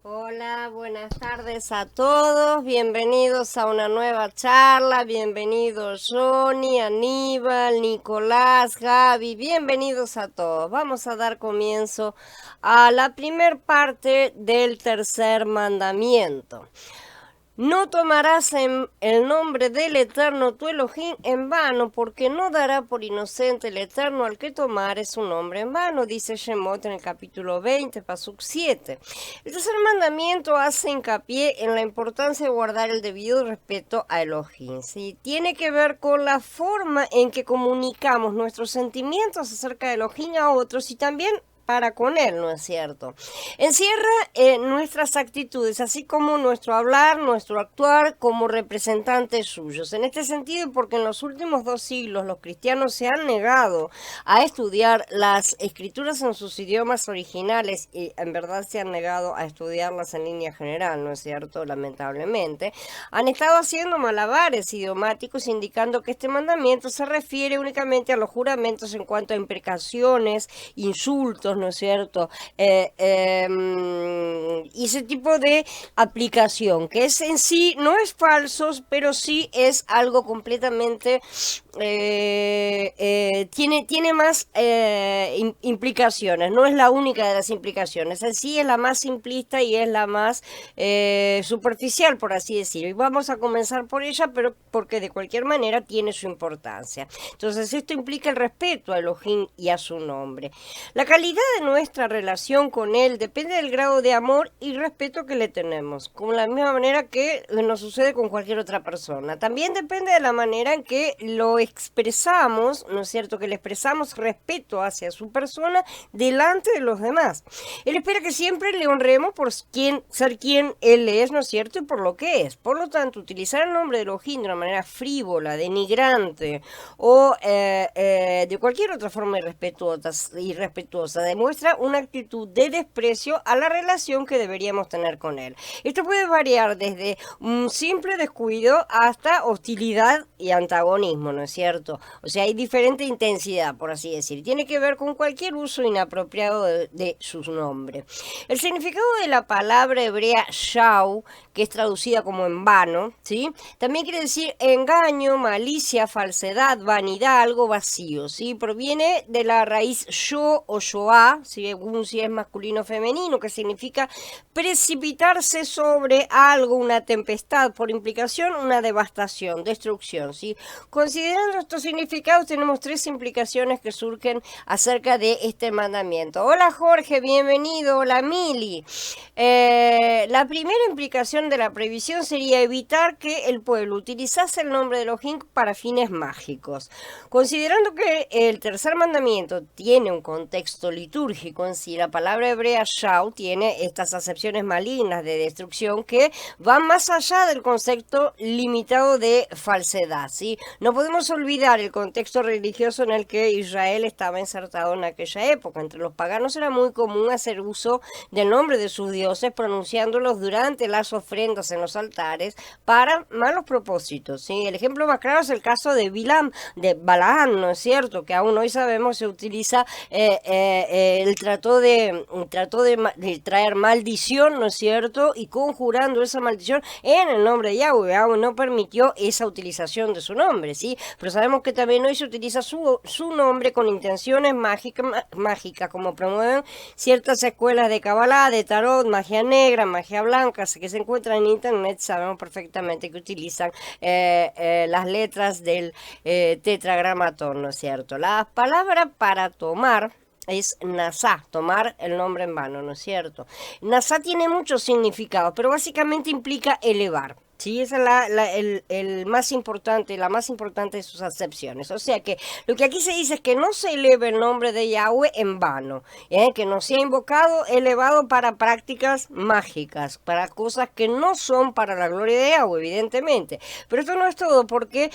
Hola, buenas tardes a todos, bienvenidos a una nueva charla, bienvenidos Johnny, Aníbal, Nicolás, Gaby, bienvenidos a todos. Vamos a dar comienzo a la primer parte del tercer mandamiento. No tomarás el nombre del Eterno tu Elohim en vano, porque no dará por inocente el Eterno al que tomare su nombre en vano, dice Shemot en el capítulo 20, Pasuk 7. El tercer mandamiento hace hincapié en la importancia de guardar el debido respeto a Elohim. ¿Sí? Tiene que ver con la forma en que comunicamos nuestros sentimientos acerca de Elohim a otros y también para con él, ¿no es cierto? Encierra nuestras actitudes, así como nuestro hablar, nuestro actuar como representantes suyos. En este sentido, porque en los últimos 2 siglos los cristianos se han negado a estudiar las escrituras en sus idiomas originales y en verdad se han negado a estudiarlas en línea general, ¿no es cierto? Lamentablemente, han estado haciendo malabares idiomáticos indicando que este mandamiento se refiere únicamente a los juramentos en cuanto a imprecaciones, insultos, ¿no es cierto? Y ese tipo de aplicación, que es en sí, no es falso, pero sí es algo completamente, tiene más implicaciones, no es la única de las implicaciones, en sí es la más simplista y es la más superficial, por así decirlo. Y vamos a comenzar por ella, pero porque de cualquier manera tiene su importancia. Entonces, esto implica el respeto a Elohim y a su nombre. La calidad de nuestra relación con él depende del grado de amor y respeto que le tenemos, como la misma manera que nos sucede con cualquier otra persona. También depende de la manera en que lo expresamos, ¿no es cierto? Que le expresamos respeto hacia su persona delante de los demás. Él espera que siempre le honremos por ser quien él es, ¿no es cierto? Y por lo que es. Por lo tanto, utilizar el nombre de Elohim de una manera frívola, denigrante o de cualquier otra forma irrespetuosa demuestra una actitud de desprecio a la relación que deberíamos tener con él. Esto puede variar desde un simple descuido hasta hostilidad y antagonismo, ¿no es cierto? O sea, hay diferente intensidad, por así decir. Tiene que ver con cualquier uso inapropiado de sus nombres. El significado de la palabra hebrea shau, que es traducida como en vano, ¿sí? También quiere decir engaño, malicia, falsedad, vanidad, algo vacío, ¿sí? Proviene de la raíz yo o shoah, según si es masculino o femenino, que significa precipitarse sobre algo, una tempestad, por implicación una devastación, destrucción, ¿sí? Considerando estos significados, tenemos 3 implicaciones que surgen acerca de este mandamiento. Hola Jorge, bienvenido. Hola Mili. La primera implicación de la prohibición sería evitar que el pueblo utilizase el nombre de Elohim para fines mágicos. Considerando que el tercer mandamiento tiene un contexto litúrgico en sí, la palabra hebrea shau tiene estas acepciones malignas de destrucción que van más allá del concepto limitado de falsedad, ¿sí? No podemos olvidar el contexto religioso en el que Israel estaba insertado en aquella época. Entre los paganos era muy común hacer uso del nombre de sus dioses, pronunciándolos durante las ofrendas en los altares para malos propósitos, ¿sí? El ejemplo más claro es el caso de Balaam, ¿no es cierto? Que aún hoy sabemos se utiliza el trató de traer maldición, ¿no es cierto? Y conjurando esa maldición en el nombre de Yahweh. Yahweh no permitió esa utilización de su nombre, ¿sí? Pero sabemos que también hoy se utiliza su nombre con intenciones mágicas, como promueven ciertas escuelas de Kabbalah, de Tarot, magia negra, magia blanca, que se encuentran en internet. Sabemos perfectamente que utilizan las letras del tetragramatón, ¿no es cierto? La palabra para tomar es nasá, tomar el nombre en vano, ¿no es cierto? Nasá tiene muchos significados, pero básicamente implica elevar. Sí, esa es el más importante, la más importante de sus acepciones. O sea que lo que aquí se dice es que no se eleve el nombre de Yahweh en vano, que no sea invocado, elevado para prácticas mágicas, para cosas que no son para la gloria de Yahweh, evidentemente. Pero esto no es todo, porque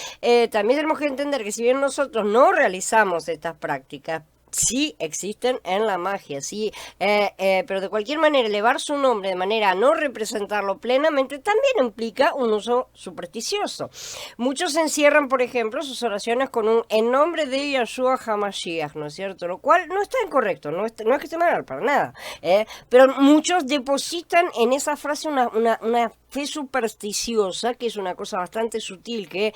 también tenemos que entender que si bien nosotros no realizamos estas prácticas, Sí, existen en la magia, sí, pero de cualquier manera elevar su nombre de manera a no representarlo plenamente también implica un uso supersticioso. Muchos encierran, por ejemplo, sus oraciones con un en nombre de Yahshua HaMashiach, ¿no es cierto? Lo cual no está incorrecto, no es que esté mal para nada, pero muchos depositan en esa frase una fe supersticiosa, que es una cosa bastante sutil que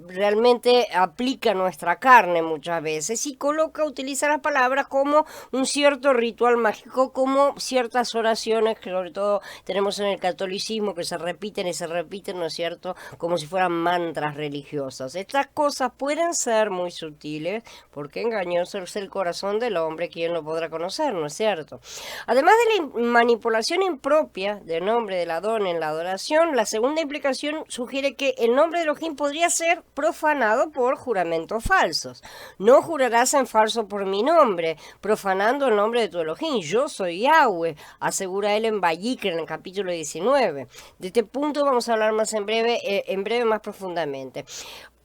realmente aplica nuestra carne muchas veces y utiliza las palabras como un cierto ritual mágico, como ciertas oraciones que sobre todo tenemos en el catolicismo que se repiten y se repiten, ¿no es cierto? Como si fueran mantras religiosas. Estas cosas pueden ser muy sutiles porque engañoso es el corazón del hombre, quien lo podrá conocer, ¿no es cierto? Además de la manipulación impropia del nombre del Adón en la adoración, la segunda implicación sugiere que el nombre de Elohim podría ser profanado por juramentos falsos. No jurarás en falso por mi nombre, profanando el nombre de tu Elohim. Yo soy Yahweh, asegura él en Vayikra, en el capítulo 19. De este punto vamos a hablar más en breve más profundamente.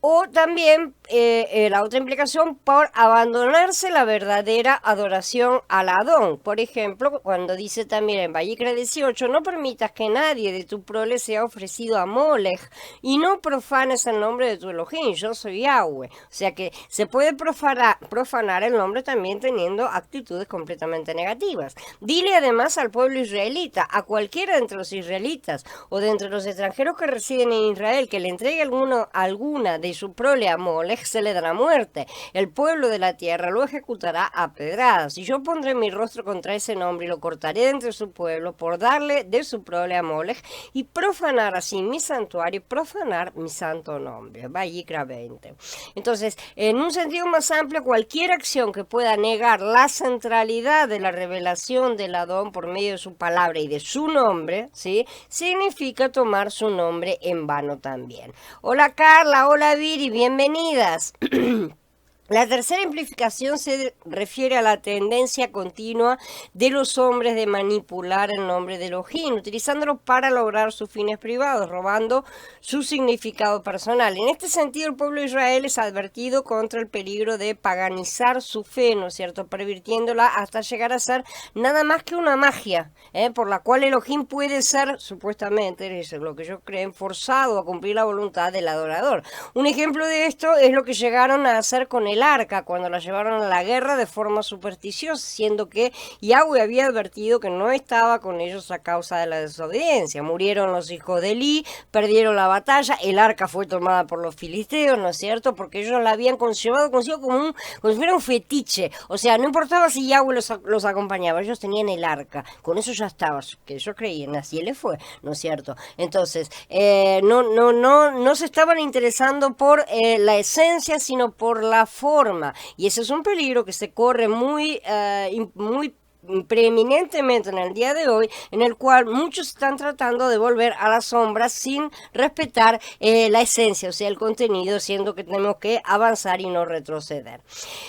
O también la otra implicación por abandonarse la verdadera adoración al Adón. Por ejemplo, cuando dice también en Vayikra 18, no permitas que nadie de tu prole sea ofrecido a Molech y no profanes el nombre de tu Elohim, yo soy Yahweh. O sea que se puede profanar el nombre también teniendo actitudes completamente negativas. Dile además al pueblo israelita, a cualquiera de entre los israelitas o de entre los extranjeros que residen en Israel, que le entregue alguna de su prole a Molech, se le dará muerte. El pueblo de la tierra lo ejecutará a pedradas. Y yo pondré mi rostro contra ese nombre y lo cortaré de entre su pueblo por darle de su prole a Molech y profanar así mi santuario y profanar mi santo nombre. Vayikra 20. Entonces, en un sentido más amplio, cualquier acción que pueda negar la centralidad de la revelación del Adón por medio de su palabra y de su nombre, ¿sí?, significa tomar su nombre en vano también. Hola Carla, hola Viri, bienvenidas. La tercera implicación se refiere a la tendencia continua de los hombres de manipular el nombre de Elohim, utilizándolo para lograr sus fines privados, robando su significado personal. En este sentido, el pueblo de Israel es advertido contra el peligro de paganizar su fe, ¿no es cierto?, pervirtiéndola hasta llegar a ser nada más que una magia, por la cual Elohim puede ser, supuestamente, es lo que ellos creen, forzado a cumplir la voluntad del adorador. Un ejemplo de esto es lo que llegaron a hacer con el arca cuando la llevaron a la guerra de forma supersticiosa, siendo que Yahweh había advertido que no estaba con ellos a causa de la desobediencia. Murieron los hijos de Elí, perdieron la batalla, el arca fue tomada por los filisteos, ¿no es cierto?, porque ellos la habían llevado consigo como si fuera un fetiche. O sea, no importaba si Yahweh los acompañaba, ellos tenían el arca, con eso ya estaba, que ellos creían, así le fue, ¿no es cierto? Entonces, no se estaban interesando por la esencia, sino por la forma. Y ese es un peligro que se corre muy preeminentemente en el día de hoy, en el cual muchos están tratando de volver a las sombras sin respetar la esencia, o sea, el contenido, siendo que tenemos que avanzar y no retroceder.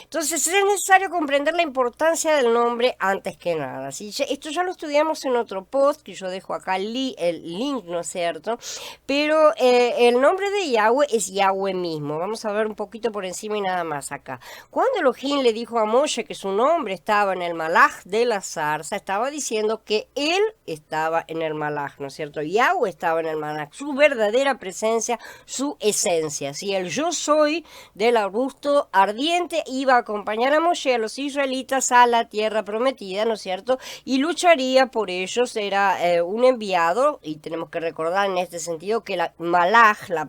Entonces es necesario comprender la importancia del nombre antes que nada. ¿Sí? Esto ya lo estudiamos en otro post, que yo dejo acá el link, ¿no es cierto? Pero el nombre de Yahweh es Yahweh mismo. Vamos a ver un poquito por encima y nada más acá. Cuando Elohim le dijo a Moshe que su nombre estaba en el Malach de la zarza, estaba diciendo que él estaba en el Malach, ¿no es cierto? Yahweh estaba en el Malach, su verdadera presencia, su esencia. ¿Sí? El yo soy del arbusto ardiente iba a acompañar a Moshe, a los israelitas, a la tierra prometida, ¿no es cierto? Y lucharía por ellos, era un enviado, y tenemos que recordar en este sentido que la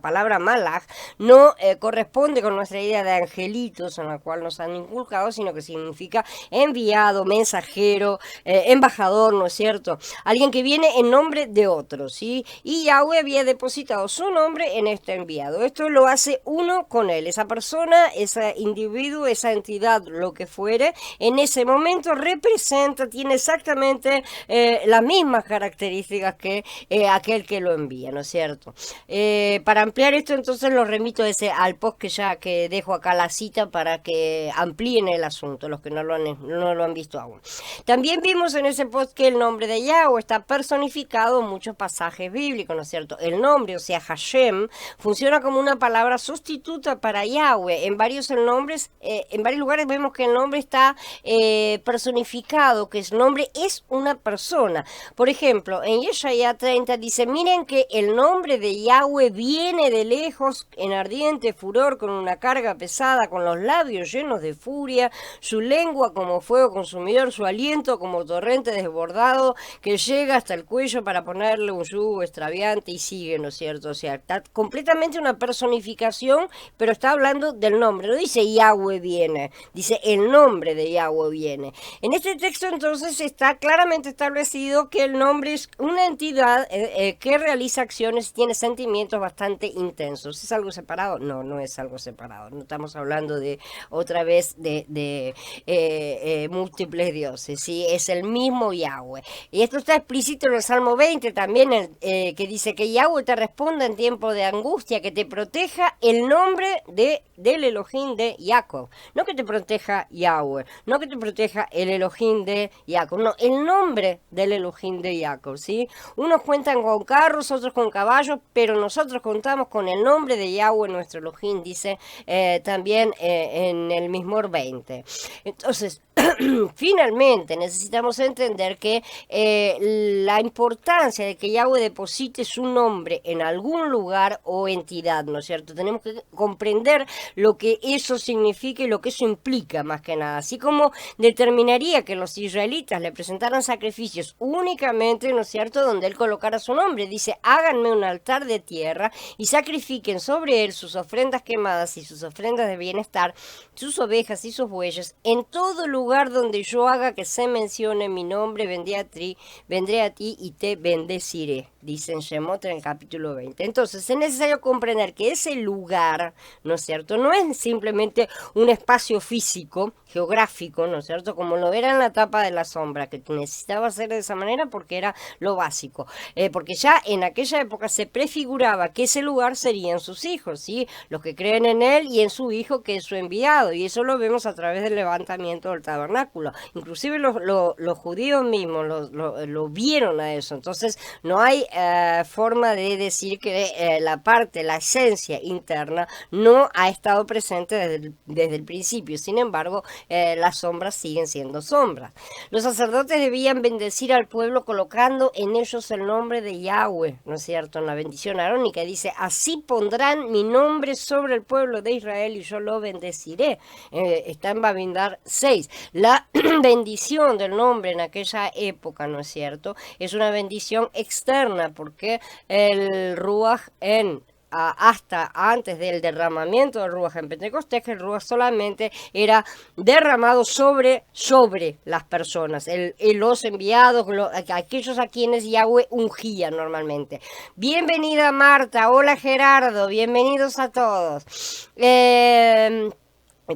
palabra malach, no corresponde con nuestra idea de angelitos en la cual nos han inculcado, sino que significa enviado, mensajero, embajador, ¿no es cierto? Alguien que viene en nombre de otro, ¿sí? Y Yahweh había depositado su nombre en este enviado. Esto lo hace uno con él. Esa persona, ese individuo, esa entidad, lo que fuere, en ese momento representa, tiene exactamente las mismas características que aquel que lo envía, ¿no es cierto? Para ampliar esto, entonces lo remito al post que dejo acá la cita para que amplíen el asunto, los que no lo han visto aún. También vimos en ese post que el nombre de Yahweh está personificado en muchos pasajes bíblicos, ¿no es cierto? El nombre, o sea, Hashem, funciona como una palabra sustituta para Yahweh. En varios lugares vemos que el nombre está personificado, que el nombre es una persona. Por ejemplo, en Yeshaya 30 dice, miren que el nombre de Yahweh viene de lejos en ardiente furor, con una carga pesada, con los labios llenos de furia, su lengua como fuego consumidor, su aliento como torrente desbordado que llega hasta el cuello para ponerle un yugo extraviante y sigue, ¿no es cierto? O sea, está completamente una personificación, pero está hablando del nombre. No dice Yahweh viene, dice el nombre de Yahweh viene. En este texto entonces está claramente establecido que el nombre es una entidad que realiza acciones y tiene sentimientos bastante intensos. ¿Es algo separado? No, no es algo separado. No estamos hablando de otra vez de múltiples dioses, ¿sí? Es el mismo Yahweh. Y esto está explícito en el Salmo 20 también, que dice que Yahweh te responda en tiempo de angustia, que te proteja el nombre del Elohim de Jacob. No que te proteja Yahweh, no que te proteja el Elohim de Jacob, no, el nombre del Elohim de Jacob, ¿sí? Unos cuentan con carros, otros con caballos, pero nosotros contamos con el nombre de Yahweh, nuestro Elohim, dice también en el Mismor 20. Entonces, finalmente necesitamos entender que la importancia de que Yahweh deposite su nombre en algún lugar o entidad, ¿no es cierto? Tenemos que comprender lo que eso significa y lo que eso implica más que nada, así como determinaría que los israelitas le presentaran sacrificios únicamente, ¿no es cierto?, donde él colocara su nombre. Dice, háganme un altar de tierra y sacrifiquen sobre él sus ofrendas quemadas y sus ofrendas de bienestar, sus ovejas y sus bueyes, en todo lugar donde yo haga que se mencione mi nombre, vendré a ti y te bendeciré, dice en Shemot en el capítulo 20. Entonces es necesario comprender que ese lugar, ¿no es cierto?, no es simplemente un espacio físico, geográfico, ¿no es cierto?, como lo era en la etapa de la sombra, que necesitaba ser de esa manera porque era lo básico, porque ya en aquella época se prefiguraba que ese lugar serían sus hijos, ¿sí?, los que creen en él y en su hijo que es su enviado, y eso lo vemos a través del levantamiento del tabernáculo. Inclusive los judíos mismos lo vieron a eso. Entonces no hay forma de decir que la esencia interna no ha estado presente desde el principio. Sin embargo, las sombras siguen siendo sombras. Los sacerdotes debían bendecir al pueblo colocando en ellos el nombre de Yahweh, ¿no es cierto?, en la bendición arónica dice, así pondrán mi nombre sobre el pueblo de Israel y yo lo bendeciré. Está en Babindar 6. La bendición del nombre en aquella época, ¿no es cierto?, es una bendición externa, porque el Ruach hasta antes del derramamiento del Ruach en Pentecostés, que el Ruach solamente era derramado sobre las personas, los enviados, aquellos a quienes Yahweh ungía normalmente. Bienvenida Marta, hola Gerardo, bienvenidos a todos.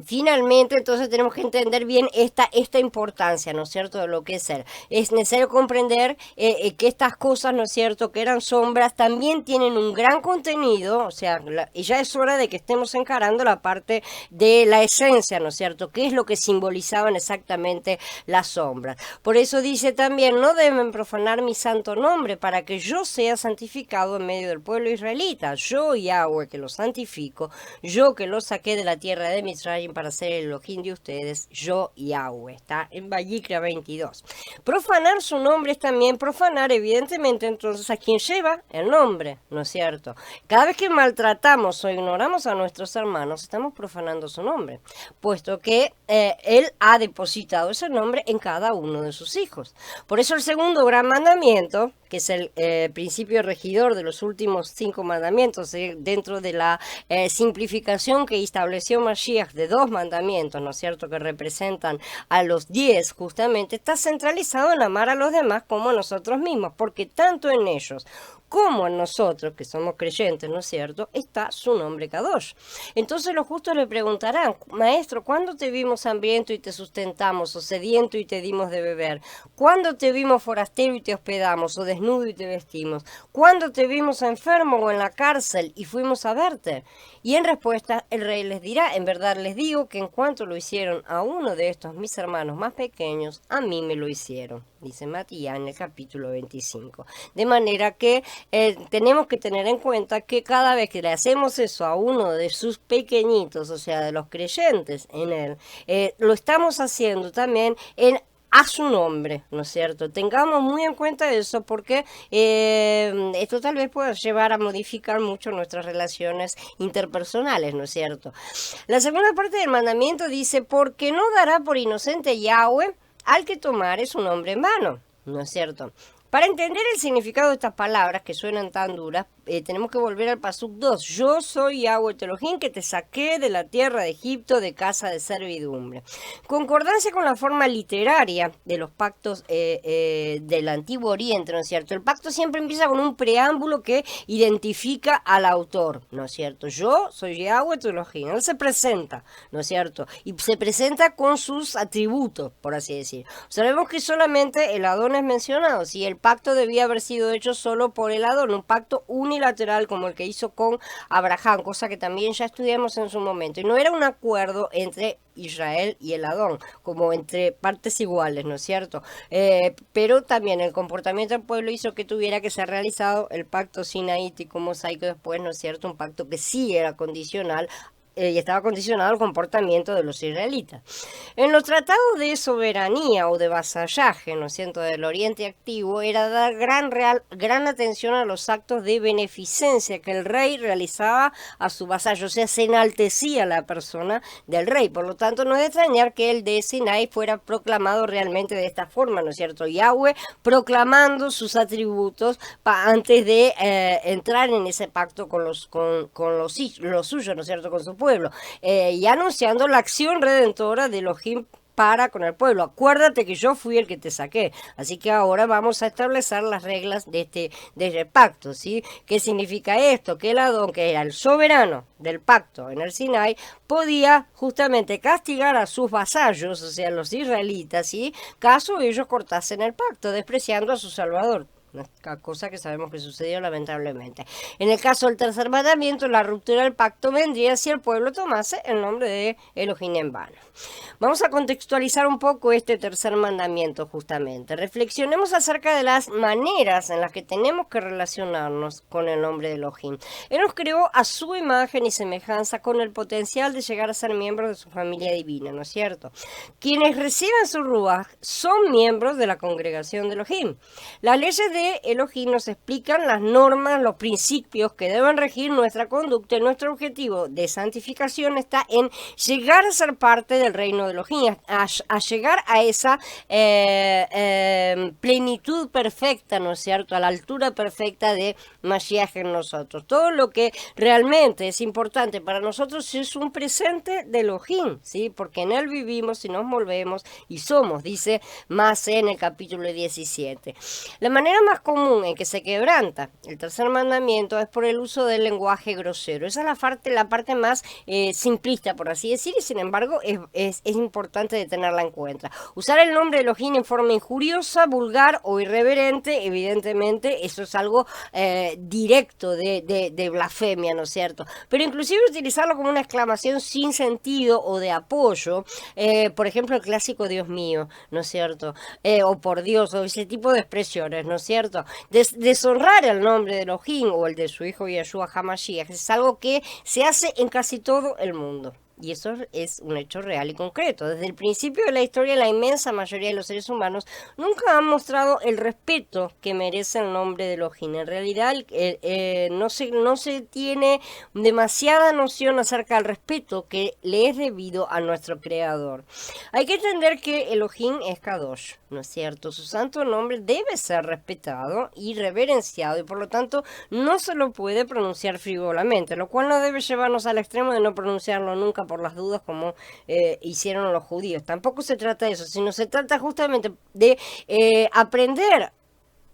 Finalmente, entonces tenemos que entender bien esta importancia, ¿no es cierto?, de lo que es ser. Es necesario comprender que estas cosas, ¿no es cierto?, que eran sombras, también tienen un gran contenido, o sea, y ya es hora de que estemos encarando la parte de la esencia, ¿no es cierto?, qué es lo que simbolizaban exactamente las sombras. Por eso dice también, no deben profanar mi santo nombre, para que yo sea santificado en medio del pueblo israelita. Yo, Yahweh, que lo santifico, yo que lo saqué de la tierra de Misraim, para ser el Elohim de ustedes, yo Yahweh. Está en Vayikra 22. Profanar su nombre es también profanar, evidentemente, entonces a quien lleva el nombre, ¿no es cierto? Cada vez que maltratamos o ignoramos a nuestros hermanos, estamos profanando su nombre, puesto que él ha depositado ese nombre en cada uno de sus hijos. Por eso el segundo gran mandamiento, que es el principio regidor de los últimos 5 mandamientos, dentro de la simplificación que estableció Mashiach de 2 mandamientos, ¿no es cierto?, que representan a los 10, justamente, está centralizado en amar a los demás como a nosotros mismos, porque tanto en ellos como en nosotros, que somos creyentes, ¿no es cierto?, está su nombre Kadosh. Entonces los justos le preguntarán, maestro, ¿cuándo te vimos hambriento y te sustentamos, o sediento y te dimos de beber? ¿Cuándo te vimos forastero y te hospedamos, o desnudo y te vestimos? ¿Cuándo te vimos enfermo o en la cárcel y fuimos a verte? Y en respuesta el rey les dirá, en verdad les digo que en cuanto lo hicieron a uno de estos mis hermanos más pequeños, a mí me lo hicieron, dice Matías en el capítulo 25. De manera que tenemos que tener en cuenta que cada vez que le hacemos eso a uno de sus pequeñitos, o sea, de los creyentes en él, lo estamos haciendo también a su nombre, ¿no es cierto? Tengamos muy en cuenta eso porque esto tal vez pueda llevar a modificar mucho nuestras relaciones interpersonales, ¿no es cierto? La segunda parte del mandamiento dice, porque no dará por inocente Yahweh al que tomare su nombre en vano, ¿no es cierto? Para entender el significado de estas palabras que suenan tan duras, tenemos que volver al Pasuk 2. Yo soy Yahweh tu Elohim que te saqué de la tierra de Egipto de casa de servidumbre. Concordancia con la forma literaria de los pactos del Antiguo Oriente, ¿no es cierto? El pacto siempre empieza con un preámbulo que identifica al autor, ¿no es cierto? Yo soy Yahweh tu Elohim. Él se presenta, ¿no es cierto? Y se presenta con sus atributos, por así decir. Sabemos que solamente el Adón es mencionado, si el pacto debía haber sido hecho solo por el Adón, un pacto unilateral como el que hizo con Abraham, cosa que también ya estudiamos en su momento, y no era un acuerdo entre Israel y el Adón, como entre partes iguales, ¿no es cierto? Pero también el comportamiento del pueblo hizo que tuviera que ser realizado el pacto sinaítico mosaico después, ¿no es cierto? Un pacto que sí era condicional y estaba condicionado al comportamiento de los israelitas. En los tratados de soberanía o de vasallaje, ¿no es cierto?, del Oriente Activo, era dar gran atención a los actos de beneficencia que el rey realizaba a su vasallo, o sea, se enaltecía la persona del rey. Por lo tanto, no es de extrañar que el de Sinai fuera proclamado realmente de esta forma, ¿no es cierto? Yahweh proclamando sus atributos antes de entrar en ese pacto con los suyos, ¿no es cierto?, con su pueblo, y anunciando la acción redentora de Elohim para con el pueblo. Acuérdate que yo fui el que te saqué, así que ahora vamos a establecer las reglas de este pacto, ¿sí? ¿Qué significa esto? Que el Adón, que era el soberano del pacto en el Sinai, podía justamente castigar a sus vasallos, o sea, los israelitas, ¿sí?, caso ellos cortasen el pacto, despreciando a su Salvador. Una cosa que sabemos que sucedió lamentablemente. En el caso del tercer mandamiento, la ruptura del pacto vendría si el pueblo tomase el nombre de Elohim en vano. Vamos a contextualizar un poco este tercer mandamiento justamente. Reflexionemos acerca de las maneras en las que tenemos que relacionarnos con el nombre de Elohim. Él nos creó a su imagen y semejanza con el potencial de llegar a ser miembros de su familia divina, ¿no es cierto? Quienes reciben su ruaj son miembros de la congregación de Elohim. Las leyes de Elohim nos explican las normas, los principios que deben regir nuestra conducta, y nuestro objetivo de santificación está en llegar a ser parte del reino de Elohim, a llegar a esa plenitud perfecta, ¿no es cierto?, a la altura perfecta de Mashiach en nosotros. Todo lo que realmente es importante para nosotros es un presente de Elohim, ¿sí?, porque en él vivimos y nos movemos y somos, dice más en el capítulo 17. La manera más común en que se quebranta el tercer mandamiento es por el uso del lenguaje grosero. Esa es la parte más simplista, por así decir, y sin embargo es importante de tenerla en cuenta. Usar el nombre de Elohim en forma injuriosa, vulgar o irreverente, evidentemente eso es algo directo de blasfemia, ¿no es cierto? Pero inclusive utilizarlo como una exclamación sin sentido o de apoyo, por ejemplo el clásico Dios mío, ¿no es cierto?, o por Dios, o ese tipo de expresiones, ¿no es cierto? Deshonrar el nombre de Elohim o el de su hijo Yeshua HaMashiach es algo que se hace en casi todo el mundo. Y eso es un hecho real y concreto. Desde el principio de la historia, la inmensa mayoría de los seres humanos nunca han mostrado el respeto que merece el nombre de Elohim. En realidad, no se tiene demasiada noción acerca del respeto que le es debido a nuestro Creador. Hay que entender que Elohim es Kadosh, ¿no es cierto? Su santo nombre debe ser respetado y reverenciado, y por lo tanto no se lo puede pronunciar frívolamente, lo cual no debe llevarnos al extremo de no pronunciarlo nunca por las dudas como hicieron los judíos. Tampoco se trata de eso, sino se trata justamente de aprender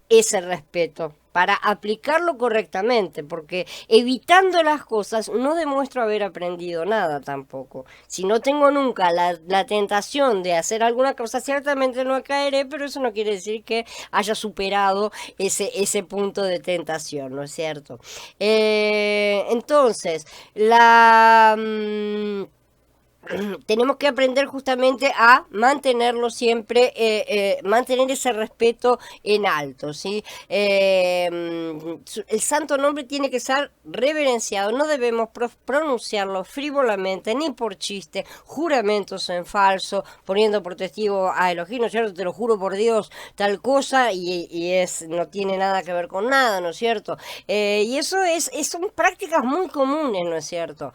ese respeto para aplicarlo correctamente, porque evitando las cosas no demuestro haber aprendido nada tampoco. Si no tengo nunca la tentación de hacer alguna cosa, ciertamente no caeré, pero eso no quiere decir que haya superado ese punto de tentación, ¿no es cierto? Entonces, tenemos que aprender justamente a mantenerlo siempre, mantener ese respeto en alto, ¿sí? El santo nombre tiene que ser reverenciado, no debemos pronunciarlo frívolamente, ni por chiste, juramentos en falso, poniendo por testigo a Elohim, ¿no es cierto? Te lo juro por Dios, tal cosa, no tiene nada que ver con nada, ¿no es cierto? Y eso son prácticas muy comunes, ¿no es cierto?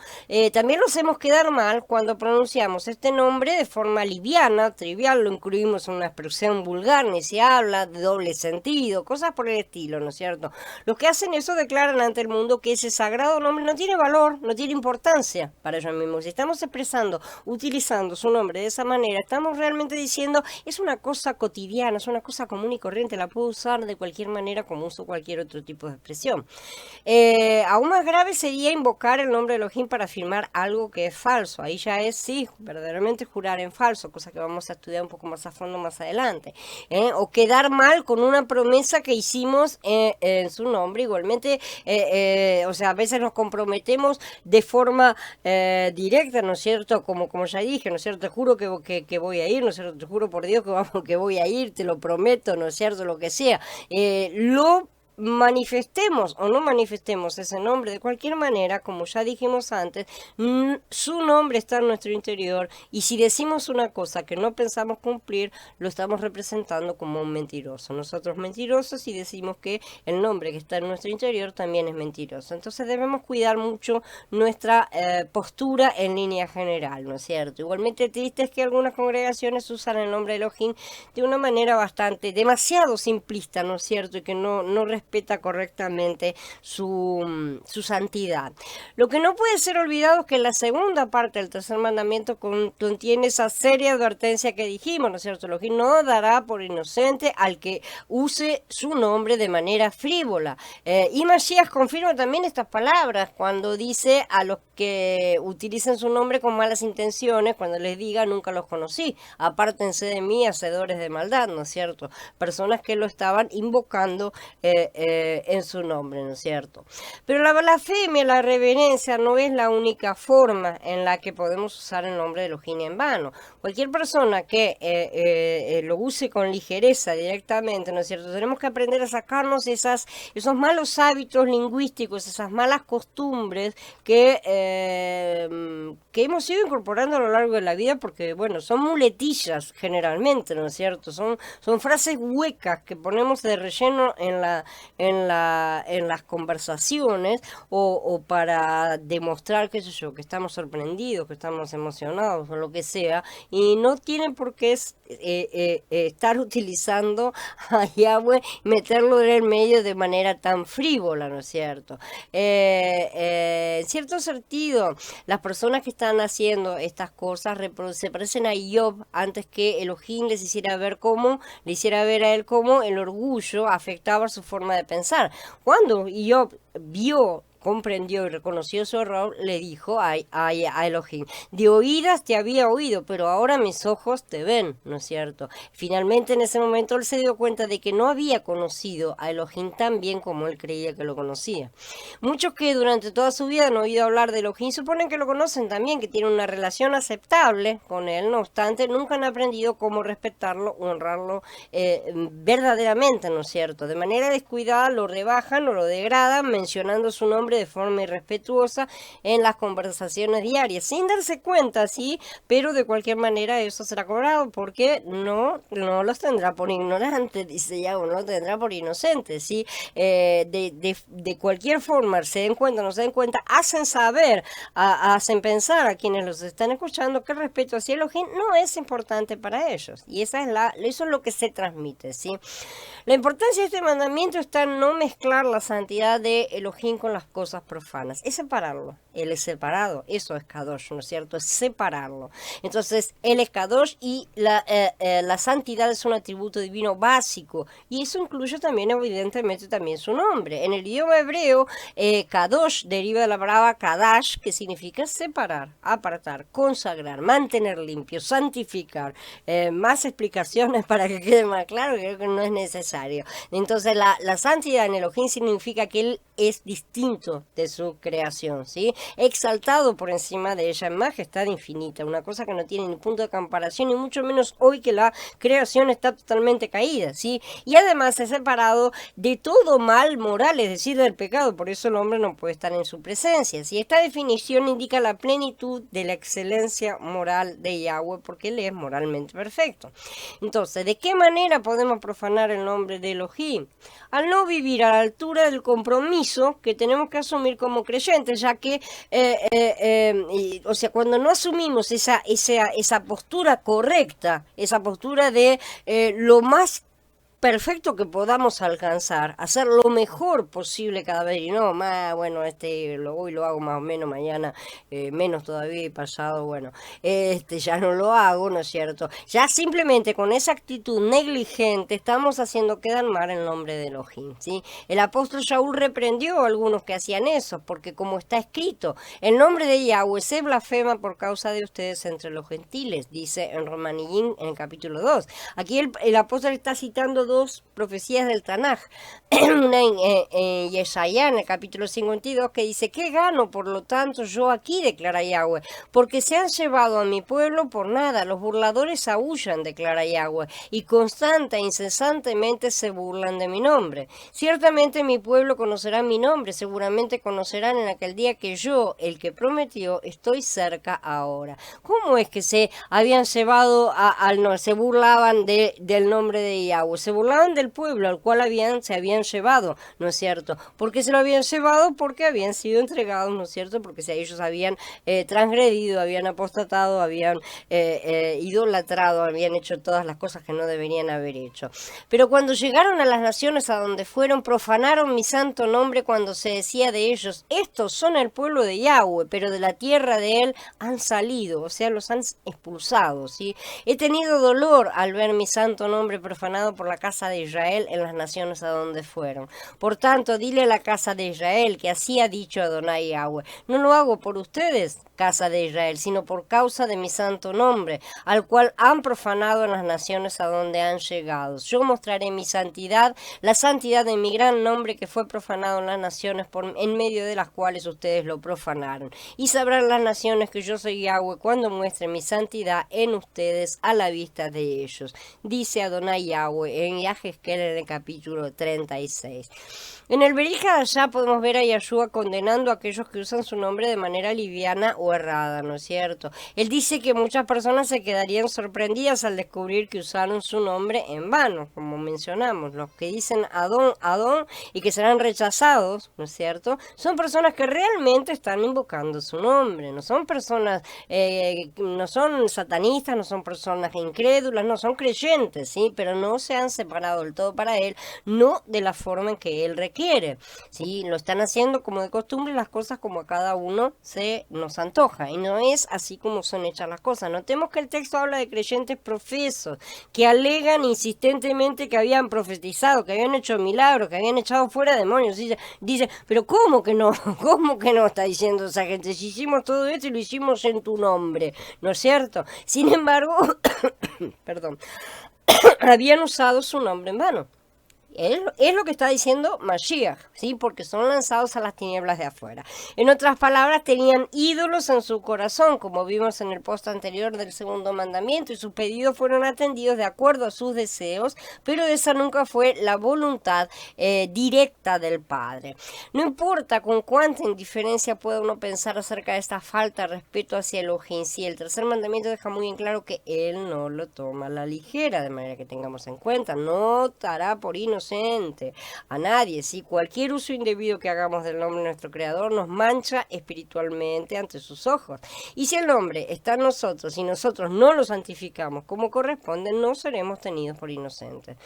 También lo hacemos quedar mal cuando pronunciamos este nombre de forma liviana, trivial, lo incluimos en una expresión vulgar, ni se habla de doble sentido, cosas por el estilo, ¿no es cierto? Los que hacen eso declaran ante el mundo que ese sagrado nombre no tiene valor, no tiene importancia para ellos mismos. Si estamos expresando, utilizando su nombre de esa manera, estamos realmente diciendo, es una cosa cotidiana, es una cosa común y corriente, la puedo usar de cualquier manera como uso cualquier otro tipo de expresión. Aún más grave sería invocar el nombre de Elohim para afirmar algo que es falso. Ahí ya es, sí, verdaderamente jurar en falso, cosa que vamos a estudiar un poco más a fondo más adelante. O quedar mal con una promesa que hicimos en su nombre. Igualmente, o sea, a veces nos comprometemos de forma directa, ¿no es cierto? Como ya dije, ¿no es cierto? Te juro que voy a ir, ¿no es cierto? Te juro por Dios que voy a ir, te lo prometo, ¿no es cierto? Lo que sea. Lo manifestemos o no manifestemos ese nombre de cualquier manera, como ya dijimos antes, su nombre está en nuestro interior, y si decimos una cosa que no pensamos cumplir, lo estamos representando como un mentiroso. Nosotros mentirosos, y decimos que el nombre que está en nuestro interior también es mentiroso. Entonces debemos cuidar mucho nuestra postura en línea general, ¿no es cierto? Igualmente triste es que algunas congregaciones usan el nombre de Elohim de una manera demasiado simplista, ¿no es cierto? Y que no respeta correctamente su santidad. Lo que no puede ser olvidado es que la segunda parte del tercer mandamiento contiene esa seria advertencia que dijimos, ¿no es cierto? Elohim no dará por inocente al que use su nombre de manera frívola. Y Mashiach confirma también estas palabras cuando dice a los que utilicen su nombre con malas intenciones, cuando les diga nunca los conocí, apártense de mí, hacedores de maldad, ¿no es cierto? Personas que lo estaban invocando en su nombre, ¿no es cierto? Pero la blasfemia, la reverencia no es la única forma en la que podemos usar el nombre de Elohim en vano. Cualquier persona que lo use con ligereza directamente, ¿no es cierto? Tenemos que aprender a sacarnos esos malos hábitos lingüísticos, esas malas costumbres que hemos ido incorporando a lo largo de la vida, porque, bueno, son muletillas generalmente, ¿no es cierto? Son frases huecas que ponemos de relleno en las conversaciones, o para demostrar, qué sé yo, que estamos sorprendidos, que estamos emocionados o lo que sea, y no tienen por qué estar utilizando a Yahweh, meterlo en el medio de manera tan frívola, ¿no es cierto? En cierto sentido, las personas que están haciendo estas cosas se parecen a Job antes que Elohim le hiciera ver a él cómo el orgullo afectaba su forma de pensar. Cuando Job comprendió y reconoció su error, le dijo a Elohim: de oídas te había oído, pero ahora mis ojos te ven, ¿no es cierto? Finalmente, en ese momento, él se dio cuenta de que no había conocido a Elohim tan bien como él creía que lo conocía. Muchos que durante toda su vida han oído hablar de Elohim suponen que lo conocen también, que tienen una relación aceptable con él. No obstante, nunca han aprendido cómo respetarlo o honrarlo verdaderamente, ¿no es cierto? De manera descuidada lo rebajan o lo degradan, mencionando su nombre de forma irrespetuosa en las conversaciones diarias, sin darse cuenta, sí, pero de cualquier manera eso será cobrado, porque no los tendrá por ignorantes, dice Yahweh, no los tendrá por inocentes, sí. De cualquier forma, se den cuenta o no se den cuenta, hacen saber, hacen pensar a quienes los están escuchando que el respeto hacia Elohim no es importante para ellos, y eso es lo que se transmite, sí. La importancia de este mandamiento está en no mezclar la santidad de Elohim con las cosas cosas profanas. Es separarlo. Él es separado. Eso es Kadosh, ¿no es cierto? Es separarlo. Entonces, él es Kadosh y la santidad es un atributo divino básico. Y eso incluye también, evidentemente, también su nombre. En el idioma hebreo, Kadosh deriva de la palabra Kadash, que significa separar, apartar, consagrar, mantener limpio, santificar. Más explicaciones para que quede más claro, creo que no es necesario. Entonces, la santidad en Elohim significa que él es distinto de su creación, ¿sí? Exaltado por encima de ella en majestad infinita, una cosa que no tiene ni punto de comparación, y mucho menos hoy que la creación está totalmente caída, ¿sí? Y además es separado de todo mal moral, es decir, del pecado, por eso el hombre no puede estar en su presencia, ¿sí? Esta definición indica la plenitud de la excelencia moral de Yahweh, porque él es moralmente perfecto. Entonces, ¿de qué manera podemos profanar el nombre de Elohim? Al no vivir a la altura del compromiso que tenemos que asumir como creyentes, ya que, o sea, cuando no asumimos esa postura correcta, esa postura de lo más perfecto que podamos alcanzar, hacer lo mejor posible cada vez, y no más, bueno, hoy lo hago más o menos, mañana menos todavía, y pasado, bueno, ya no lo hago, ¿no es cierto? Ya simplemente con esa actitud negligente estamos haciendo quedar mal el nombre de Elohim, ¿sí? El apóstol Shaul reprendió a algunos que hacían eso, porque como está escrito, el nombre de Yahweh se blasfema por causa de ustedes entre los gentiles, dice en Romaniyim en el capítulo 2. Aquí el apóstol está citando dos profecías del Tanaj, una en Yeshaya, en el capítulo 52, que dice: ¿qué gano, por lo tanto, yo aquí? Declara Yahweh, porque se han llevado a mi pueblo por nada, los burladores aúllan, declara Yahweh, y constante e incesantemente se burlan de mi nombre. Ciertamente mi pueblo conocerá mi nombre, seguramente conocerán en aquel día que yo, el que prometió, estoy cerca ahora. ¿Cómo es que se habían llevado se burlaban del nombre de Yahweh? Se burlaban del pueblo al cual se habían llevado, ¿no es cierto? ¿Por qué se lo habían llevado? Porque habían sido entregados, ¿no es cierto? Porque si ellos habían transgredido, habían apostatado, habían idolatrado, habían hecho todas las cosas que no deberían haber hecho. Pero cuando llegaron a las naciones a donde fueron, profanaron mi santo nombre cuando se decía de ellos: estos son el pueblo de Yahweh, pero de la tierra de él han salido, o sea, los han expulsado, ¿sí? He tenido dolor al ver mi santo nombre profanado por la casa de Israel en las naciones a donde fueron. Por tanto, dile a la casa de Israel que así ha dicho Adonai Yahweh: no lo hago por ustedes, casa de Israel, sino por causa de mi santo nombre, al cual han profanado en las naciones a donde han llegado. Yo mostraré mi santidad, la santidad de mi gran nombre que fue profanado en las naciones en medio de las cuales ustedes lo profanaron. Y sabrán las naciones que yo soy Yahweh cuando muestre mi santidad en ustedes a la vista de ellos. Dice Adonai Yahweh en Yahezkel en el capítulo 36. En el Berija ya podemos ver a Yahshua condenando a aquellos que usan su nombre de manera liviana o errada, ¿no es cierto? Él dice que muchas personas se quedarían sorprendidas al descubrir que usaron su nombre en vano, como mencionamos. Los que dicen Adón, Adón, y que serán rechazados, ¿no es cierto? Son personas que realmente están invocando su nombre, no son personas, no son satanistas, no son personas incrédulas, no son creyentes, ¿sí? Pero no se han separado del todo para él, no de la forma en que él requiere, ¿sí? Lo están haciendo como de costumbre, las cosas como a cada uno se nos antoja, y no es así como son hechas las cosas. Notemos que el texto habla de creyentes profesos que alegan insistentemente que habían profetizado, que habían hecho milagros, que habían echado fuera demonios. Dice, pero ¿cómo que no? ¿Cómo que no? Está diciendo esa gente. Si hicimos todo esto y lo hicimos en tu nombre, ¿no es cierto? Sin embargo, perdón, habían usado su nombre en vano. Es lo que está diciendo Mashiach, ¿sí? Porque son lanzados a las tinieblas de afuera. En otras palabras, tenían ídolos en su corazón, como vimos en el post anterior del segundo mandamiento, y sus pedidos fueron atendidos de acuerdo a sus deseos, pero esa nunca fue la voluntad directa del Padre. No importa con cuánta indiferencia pueda uno pensar acerca de esta falta de respeto hacia Elohim, sí, el tercer mandamiento deja muy en claro que Él no lo toma a la ligera, de manera que tengamos en cuenta: no dará por inocente inocente, a nadie, ¿sí? Cualquier uso indebido que hagamos del nombre de nuestro Creador nos mancha espiritualmente ante sus ojos. Y si el nombre está en nosotros y nosotros no lo santificamos como corresponde, no seremos tenidos por inocentes.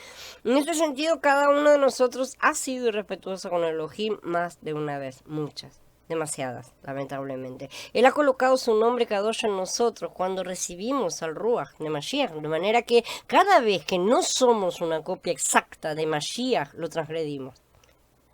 En este sentido, cada uno de nosotros ha sido irrespetuoso con Elohim más de una vez, muchas. Demasiadas, lamentablemente. Él ha colocado su nombre Kadosh en nosotros cuando recibimos al Ruach de Mashiach, de manera que cada vez que no somos una copia exacta de Mashiach, lo transgredimos.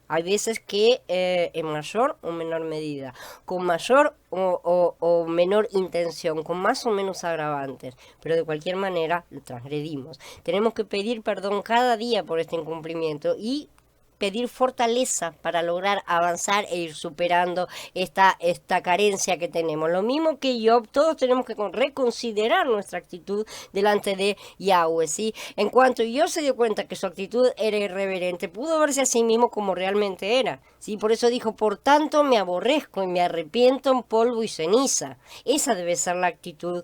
Hay veces que en mayor o menor medida, con mayor o menor intención, con más o menos agravantes, pero de cualquier manera lo transgredimos. Tenemos que pedir perdón cada día por este incumplimiento y pedir fortaleza para lograr avanzar e ir superando esta carencia que tenemos. Lo mismo que Job, todos tenemos que reconsiderar nuestra actitud delante de Yahweh, ¿sí? En cuanto Job se dio cuenta que su actitud era irreverente, pudo verse a sí mismo como realmente era, ¿sí? Por eso dijo, por tanto me aborrezco y me arrepiento en polvo y ceniza. Esa debe ser la actitud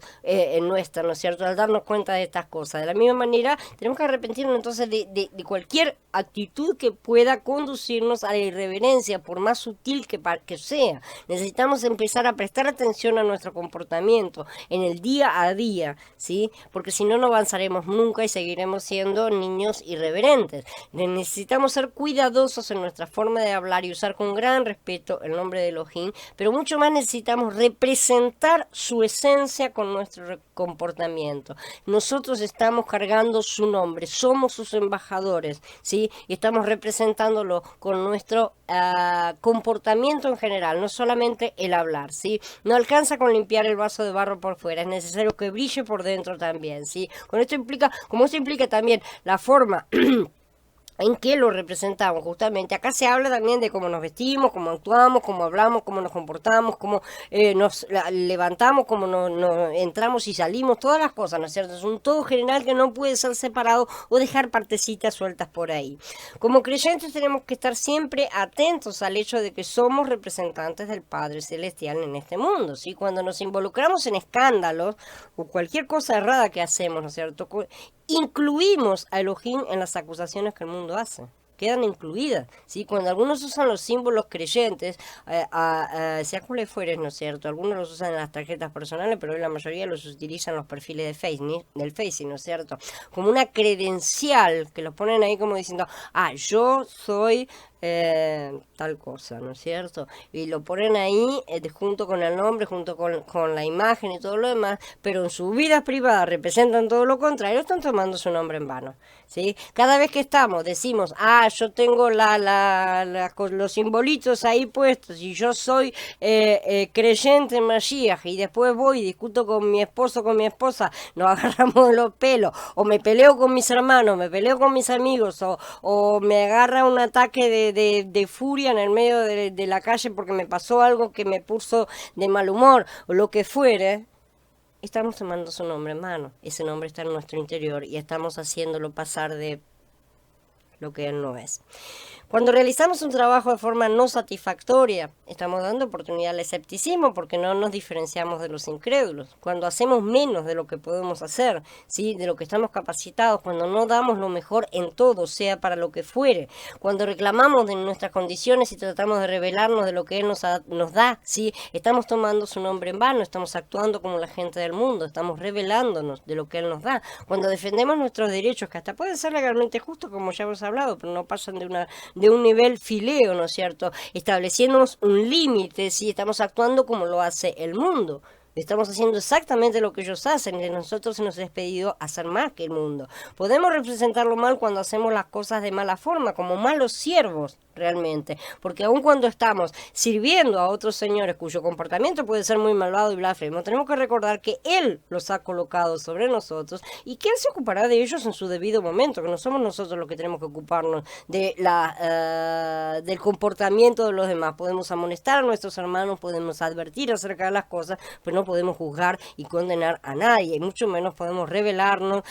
nuestra, ¿no es cierto? Al darnos cuenta de estas cosas. De la misma manera, tenemos que arrepentirnos entonces de cualquier actitud que pueda conducirnos a la irreverencia, por más sutil que sea. Necesitamos empezar a prestar atención a nuestro comportamiento en el día a día, ¿sí? Porque si no, no avanzaremos nunca y seguiremos siendo niños irreverentes. Necesitamos ser cuidadosos en nuestra forma de hablar y usar con gran respeto el nombre de Elohim, pero mucho más necesitamos representar su esencia con nuestro comportamiento. Nosotros estamos cargando su nombre, somos sus embajadores, ¿sí? Y estamos representándolo con nuestro comportamiento en general, no solamente el hablar, ¿sí? No alcanza con limpiar el vaso de barro por fuera, es necesario que brille por dentro también, ¿sí? Como esto implica también la forma en que lo representamos, justamente. Acá se habla también de cómo nos vestimos, cómo actuamos, cómo hablamos, cómo nos comportamos, cómo nos levantamos, cómo nos entramos y salimos, todas las cosas, ¿no es cierto? Es un todo general que no puede ser separado o dejar partecitas sueltas por ahí. Como creyentes tenemos que estar siempre atentos al hecho de que somos representantes del Padre Celestial en este mundo, ¿sí? Cuando nos involucramos en escándalos o cualquier cosa errada que hacemos, ¿no es cierto?, incluimos a Elohim en las acusaciones que el mundo hace. Quedan incluidas, ¿sí? Cuando algunos usan los símbolos creyentes, sea cuales fueren, ¿no es cierto? Algunos los usan en las tarjetas personales, pero hoy la mayoría los utilizan en los perfiles del Face, ¿no es cierto? Como una credencial, que los ponen ahí como diciendo, yo soy tal cosa, ¿no es cierto? Y lo ponen ahí junto con el nombre, junto con la imagen y todo lo demás, pero en su vida privada representan todo lo contrario, están tomando su nombre en vano, ¿sí? Cada vez que decimos, yo tengo los simbolitos ahí puestos y yo soy creyente en Mashiach, y después voy y discuto con mi esposo, con mi esposa, nos agarramos de los pelos, o me peleo con mis hermanos, me peleo con mis amigos, o me agarra un ataque de furia en el medio de la calle porque me pasó algo que me puso de mal humor, o lo que fuere, estamos tomando su nombre en mano. Ese nombre está en nuestro interior y estamos haciéndolo pasar de lo que él no es. Cuando realizamos un trabajo de forma no satisfactoria, estamos dando oportunidad al escepticismo porque no nos diferenciamos de los incrédulos. Cuando hacemos menos de lo que podemos hacer, ¿sí?, de lo que estamos capacitados, cuando no damos lo mejor en todo, sea para lo que fuere, cuando reclamamos de nuestras condiciones y tratamos de revelarnos de lo que Él nos da, ¿sí?, estamos tomando su nombre en vano, estamos actuando como la gente del mundo, estamos revelándonos de lo que Él nos da. Cuando defendemos nuestros derechos, que hasta pueden ser legalmente justos, como ya hemos hablado, pero no pasan de un nivel fileo, ¿no es cierto? Estableciéndonos un límite, si estamos actuando como lo hace el mundo. Estamos haciendo exactamente lo que ellos hacen, y nosotros se nos ha pedido hacer más que el mundo. Podemos representarlo mal cuando hacemos las cosas de mala forma, como malos siervos, realmente. Porque aun cuando estamos sirviendo a otros señores cuyo comportamiento puede ser muy malvado y blasfemo, tenemos que recordar que Él los ha colocado sobre nosotros y que Él se ocupará de ellos en su debido momento, que no somos nosotros los que tenemos que ocuparnos del comportamiento de los demás. Podemos amonestar a nuestros hermanos, podemos advertir acerca de las cosas, pero no podemos juzgar y condenar a nadie, y mucho menos podemos rebelarnos,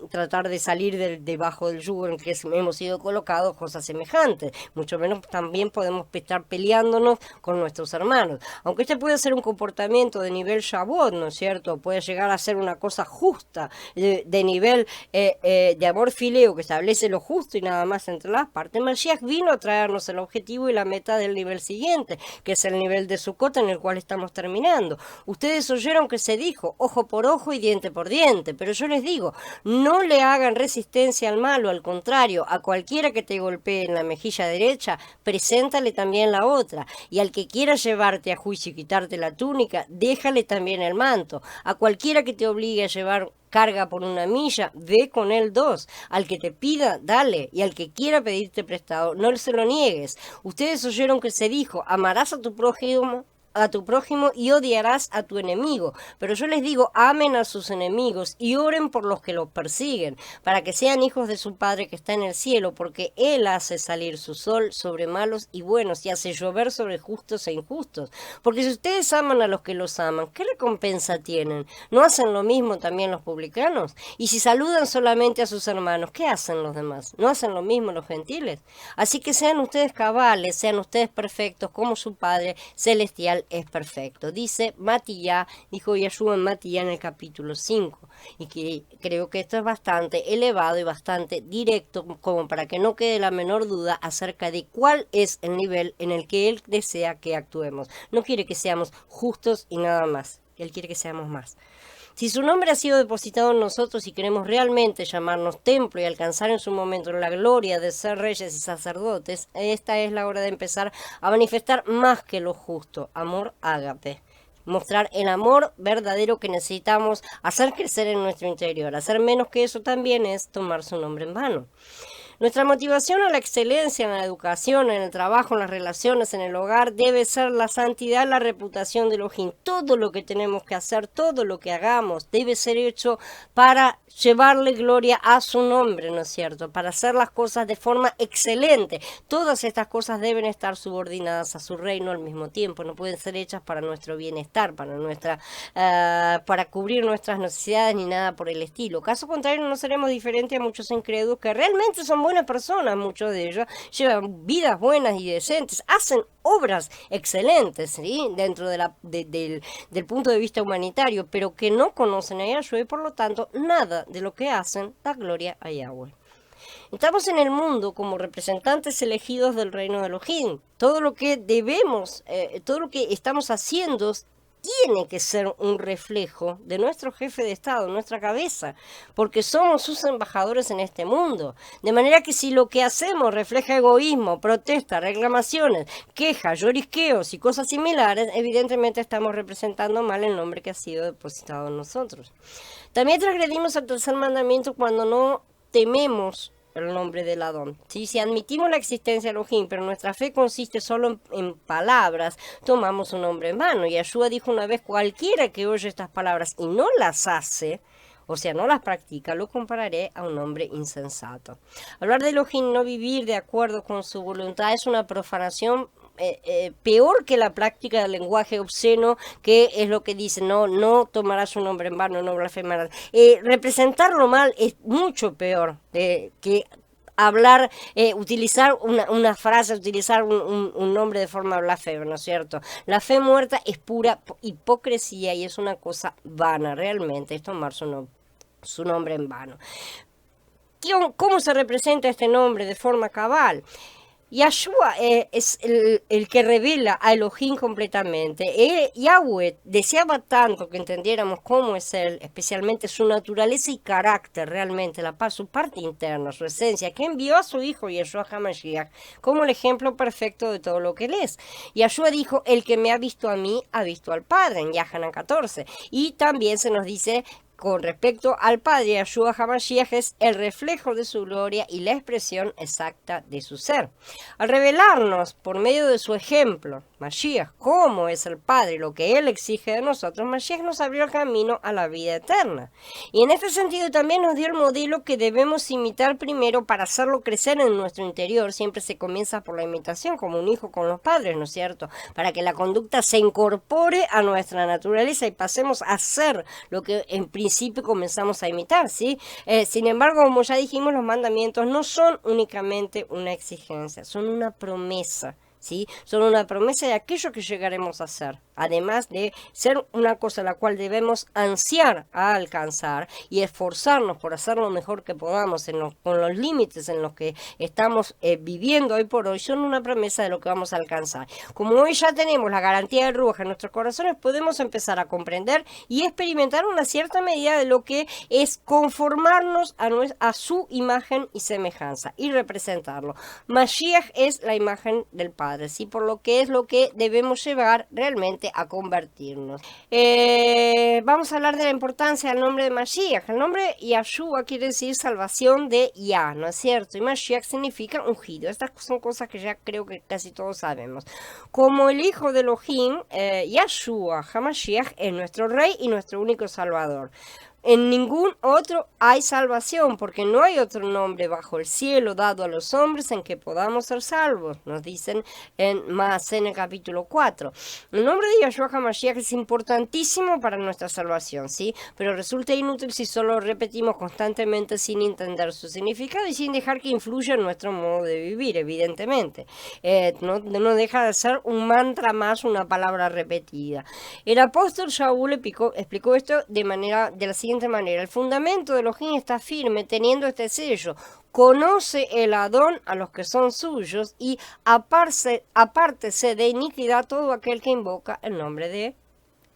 tratar de salir debajo del yugo en que hemos sido colocados, cosas semejantes. padres, mucho menos también podemos estar peleándonos con nuestros hermanos. Aunque este puede ser un comportamiento de nivel Shavuot, ¿no es cierto? Puede llegar a ser una cosa justa, de nivel de amor fileo, que establece lo justo y nada más entre las partes. Mashiach vino a traernos el objetivo y la meta del nivel siguiente, que es el nivel de Sukkot en el cual estamos terminando. Ustedes oyeron que se dijo ojo por ojo y diente por diente, pero yo les digo, no le hagan resistencia al malo, al contrario, a cualquiera que te golpee en la mejilla derecha, preséntale también la otra, y al que quiera llevarte a juicio y quitarte la túnica, déjale también el manto. A cualquiera que te obligue a llevar carga por 1 milla, ve con él 2. Al que te pida, dale, y al que quiera pedirte prestado, no se lo niegues. Ustedes oyeron que se dijo, amarás a tu prójimo y odiarás a tu enemigo. Pero yo les digo, amen a sus enemigos y oren por los que los persiguen, para que sean hijos de su Padre que está en el cielo, porque Él hace salir su sol sobre malos y buenos y hace llover sobre justos e injustos. Porque si ustedes aman a los que los aman, ¿qué recompensa tienen? ¿No hacen lo mismo también los publicanos? Y si saludan solamente a sus hermanos, ¿qué hacen los demás? ¿No hacen lo mismo los gentiles? Así que sean ustedes cabales, sean ustedes perfectos como su Padre celestial es perfecto. Dice Matiyá, dijo Yeshua en Matiyá en el capítulo 5, y que creo que esto es bastante elevado y bastante directo, como para que no quede la menor duda acerca de cuál es el nivel en el que Él desea que actuemos. No quiere que seamos justos y nada más, Él quiere que seamos más. Si su nombre ha sido depositado en nosotros y queremos realmente llamarnos templo y alcanzar en su momento la gloria de ser reyes y sacerdotes, esta es la hora de empezar a manifestar más que lo justo, amor ágape. Mostrar el amor verdadero que necesitamos hacer crecer en nuestro interior. Hacer menos que eso también es tomar su nombre en vano. Nuestra motivación a la excelencia en la educación, en el trabajo, en las relaciones, en el hogar, debe ser la santidad, la reputación de Elohim. Todo lo que tenemos que hacer, todo lo que hagamos, debe ser hecho para llevarle gloria a su nombre, ¿no es cierto? Para hacer las cosas de forma excelente. Todas estas cosas deben estar subordinadas a su reino al mismo tiempo. No pueden ser hechas para nuestro bienestar, para cubrir nuestras necesidades ni nada por el estilo. Caso contrario, no seremos diferentes a muchos incrédulos que realmente son buenas personas, muchos de ellos llevan vidas buenas y decentes, hacen obras excelentes, ¿sí? Dentro del punto de vista humanitario, pero que no conocen a Yahshua y por lo tanto nada de lo que hacen da gloria a Yahweh. Estamos en el mundo como representantes elegidos del reino de Elohim. Todo lo que todo lo que estamos haciendo tiene que ser un reflejo de nuestro jefe de Estado, nuestra cabeza, porque somos sus embajadores en este mundo. De manera que si lo que hacemos refleja egoísmo, protesta, reclamaciones, quejas, llorisqueos y cosas similares, evidentemente estamos representando mal el nombre que ha sido depositado en nosotros. También transgredimos el tercer mandamiento cuando no tememos el nombre del Adón. ¿Sí? Si admitimos la existencia de Elohim, pero nuestra fe consiste solo en palabras, tomamos su nombre en vano. Y Yeshua dijo una vez, cualquiera que oye estas palabras y no las hace, o sea, no las practica, lo compararé a un hombre insensato. Hablar de Elohim, no vivir de acuerdo con su voluntad, es una profanación peor que la práctica del lenguaje obsceno, que es lo que dice, no tomarás su nombre en vano, no blasfemarás. Representarlo mal es mucho peor que hablar, utilizar una frase, utilizar un nombre de forma blasfema, ¿no es cierto? La fe muerta es pura hipocresía y es una cosa vana, realmente, es tomar su nombre en vano. ¿Cómo se representa este nombre de forma cabal? Yahshua es el que revela a Elohim completamente. Yahweh deseaba tanto que entendiéramos cómo es Él, especialmente su naturaleza y carácter, realmente, su parte interna, su esencia, que envió a su hijo Yeshua HaMashiach como el ejemplo perfecto de todo lo que Él es. Yahshua dijo, el que me ha visto a mí, ha visto al Padre, en Yahanan 14. Y también se nos dice, con respecto al Padre, Yeshua HaMashiach es el reflejo de su gloria y la expresión exacta de su ser. Al revelarnos por medio de su ejemplo, Mashiach, cómo es el Padre, lo que Él exige de nosotros, Mashiach nos abrió el camino a la vida eterna. Y en este sentido también nos dio el modelo que debemos imitar primero para hacerlo crecer en nuestro interior. Siempre se comienza por la imitación, como un hijo con los padres, ¿no es cierto? Para que la conducta se incorpore a nuestra naturaleza y pasemos a ser lo que en principio principio comenzamos a imitar, ¿sí? Sin embargo, como ya dijimos, los mandamientos no son únicamente una exigencia, son una promesa. ¿Sí? Son una promesa de aquello que llegaremos a hacer, además de ser una cosa a la cual debemos ansiar a alcanzar y esforzarnos por hacer lo mejor que podamos con los límites en los que estamos viviendo hoy por hoy. Son una promesa de lo que vamos a alcanzar. Como hoy ya tenemos la garantía del Ruaj en nuestros corazones, podemos empezar a comprender y experimentar una cierta medida de lo que es conformarnos a su imagen y semejanza y representarlo. Mashiach es la imagen del Padre, ¿sí? Por lo que es lo que debemos llevar realmente a convertirnos. Vamos a hablar de la importancia del nombre de Mashiach. El nombre Yahshua quiere decir salvación de Yah, ¿no es cierto? Y Mashiach significa ungido. Estas son cosas que ya creo que casi todos sabemos. Como el hijo de Elohim, Yahshua HaMashiach es nuestro rey y nuestro único salvador. En ningún otro hay salvación, porque no hay otro nombre bajo el cielo dado a los hombres en que podamos ser salvos, nos dicen en el capítulo 4. El nombre de Yahshua HaMashiach es importantísimo para nuestra salvación, ¿sí? Pero resulta inútil si solo lo repetimos constantemente sin entender su significado y sin dejar que influya en nuestro modo de vivir, evidentemente. No deja de ser un mantra más, una palabra repetida. El apóstol Shaul explicó esto de la siguiente manera: el fundamento de Elohim está firme teniendo este sello. Conoce el Adón a los que son suyos y apártese de iniquidad todo aquel que invoca el nombre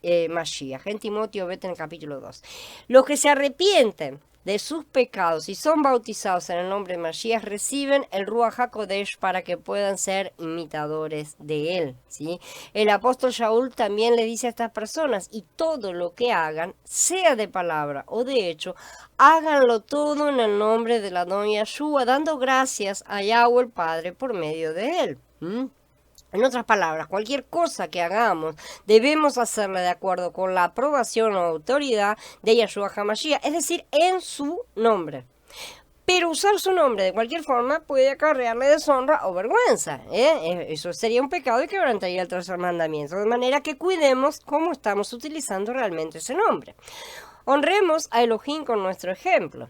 de Mashiach. En Timoteo, vete en el capítulo 2. Los que se arrepienten de sus pecados y son bautizados en el nombre de Mashiach reciben el Ruach HaKodesh para que puedan ser imitadores de él, ¿sí? El apóstol Shaul también le dice a estas personas: y todo lo que hagan, sea de palabra o de hecho, háganlo todo en el nombre del Adón Yahshua, dando gracias a Yahweh el Padre por medio de él. En otras palabras, cualquier cosa que hagamos debemos hacerla de acuerdo con la aprobación o autoridad de Yahshua HaMashiach, es decir, en su nombre. Pero usar su nombre de cualquier forma puede acarrearle deshonra o vergüenza. Eso sería un pecado y quebrantaría el tercer mandamiento. De manera que cuidemos cómo estamos utilizando realmente ese nombre. Honremos a Elohim con nuestro ejemplo.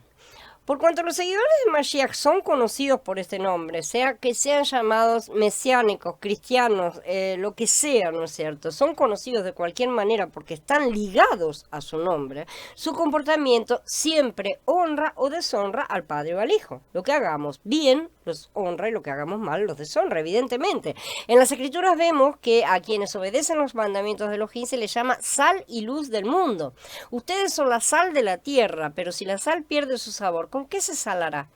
Por cuanto los seguidores de Mashiach son conocidos por este nombre, sea que sean llamados mesiánicos, cristianos, lo que sea, ¿no es cierto? Son conocidos de cualquier manera porque están ligados a su nombre. Su comportamiento siempre honra o deshonra al Padre o al Hijo. Lo que hagamos bien los honra y lo que hagamos mal los deshonra, evidentemente. En las Escrituras vemos que a quienes obedecen los mandamientos de Elohim se les llama sal y luz del mundo. Ustedes son la sal de la tierra, pero si la sal pierde su sabor, ¿con qué se salará?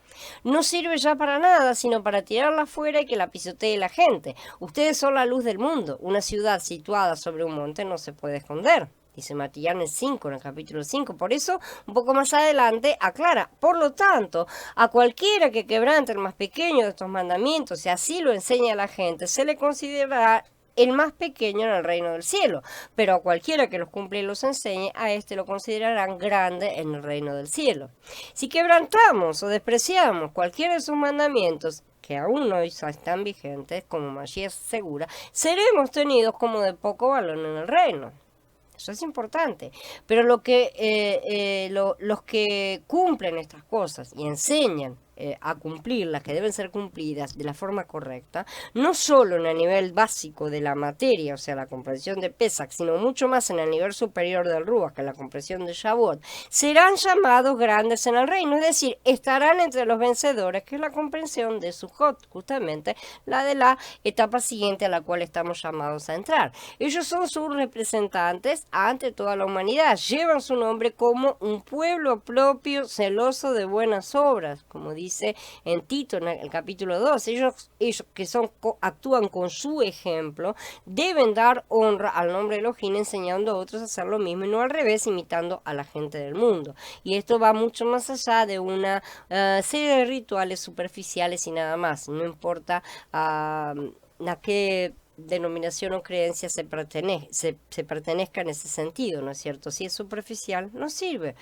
No sirve ya para nada, sino para tirarla afuera y que la pisotee la gente. Ustedes son la luz del mundo. Una ciudad situada sobre un monte no se puede esconder, dice Matías 5, en el capítulo 5. Por eso, un poco más adelante, aclara: por lo tanto, a cualquiera que quebrante el más pequeño de estos mandamientos, y así lo enseña a la gente, se le considerará el más pequeño en el reino del cielo. Pero a cualquiera que los cumple y los enseñe, a este lo considerarán grande en el reino del cielo. Si quebrantamos o despreciamos cualquiera de sus mandamientos, que aún hoy están vigentes, como Mashiach asegura, seremos tenidos como de poco valor en el reino. Eso es importante. Pero los que cumplen estas cosas y enseñan a cumplirlas, que deben ser cumplidas de la forma correcta, no solo en el nivel básico de la materia, o sea, la comprensión de Pesach, sino mucho más en el nivel superior del Ruach, que es la comprensión de Shavuot, serán llamados grandes en el reino, es decir, estarán entre los vencedores, que es la comprensión de Sukkot, justamente la de la etapa siguiente a la cual estamos llamados a entrar. Ellos son sus representantes ante toda la humanidad, llevan su nombre como un pueblo propio, celoso de buenas obras, como dice en Tito, en el capítulo 2, ellos que actúan con su ejemplo, deben dar honra al nombre de Elohim, enseñando a otros a hacer lo mismo y no al revés, imitando a la gente del mundo. Y esto va mucho más allá de una serie de rituales superficiales y nada más. No importa denominación o creencia se pertenezca en ese sentido, ¿no es cierto? Si es superficial, no sirve.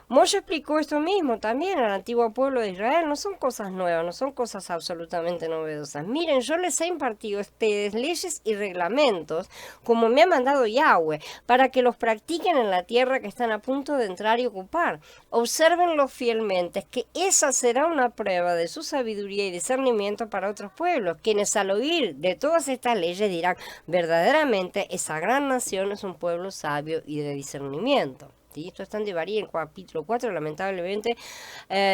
Moshe explicó esto mismo también al antiguo pueblo de Israel. No son cosas nuevas, no son cosas absolutamente novedosas. Miren, yo les he impartido a ustedes leyes y reglamentos como me ha mandado Yahweh, para que los practiquen en la tierra que están a punto de entrar y ocupar. Obsérvenlo fielmente, que esa será una prueba de su sabiduría y discernimiento para otros pueblos, quienes al oír de todas estas leyes dirán, verdaderamente esa gran nación es un pueblo sabio y de discernimiento. ¿Sí? Esto está en Devarim, en capítulo 4, lamentablemente.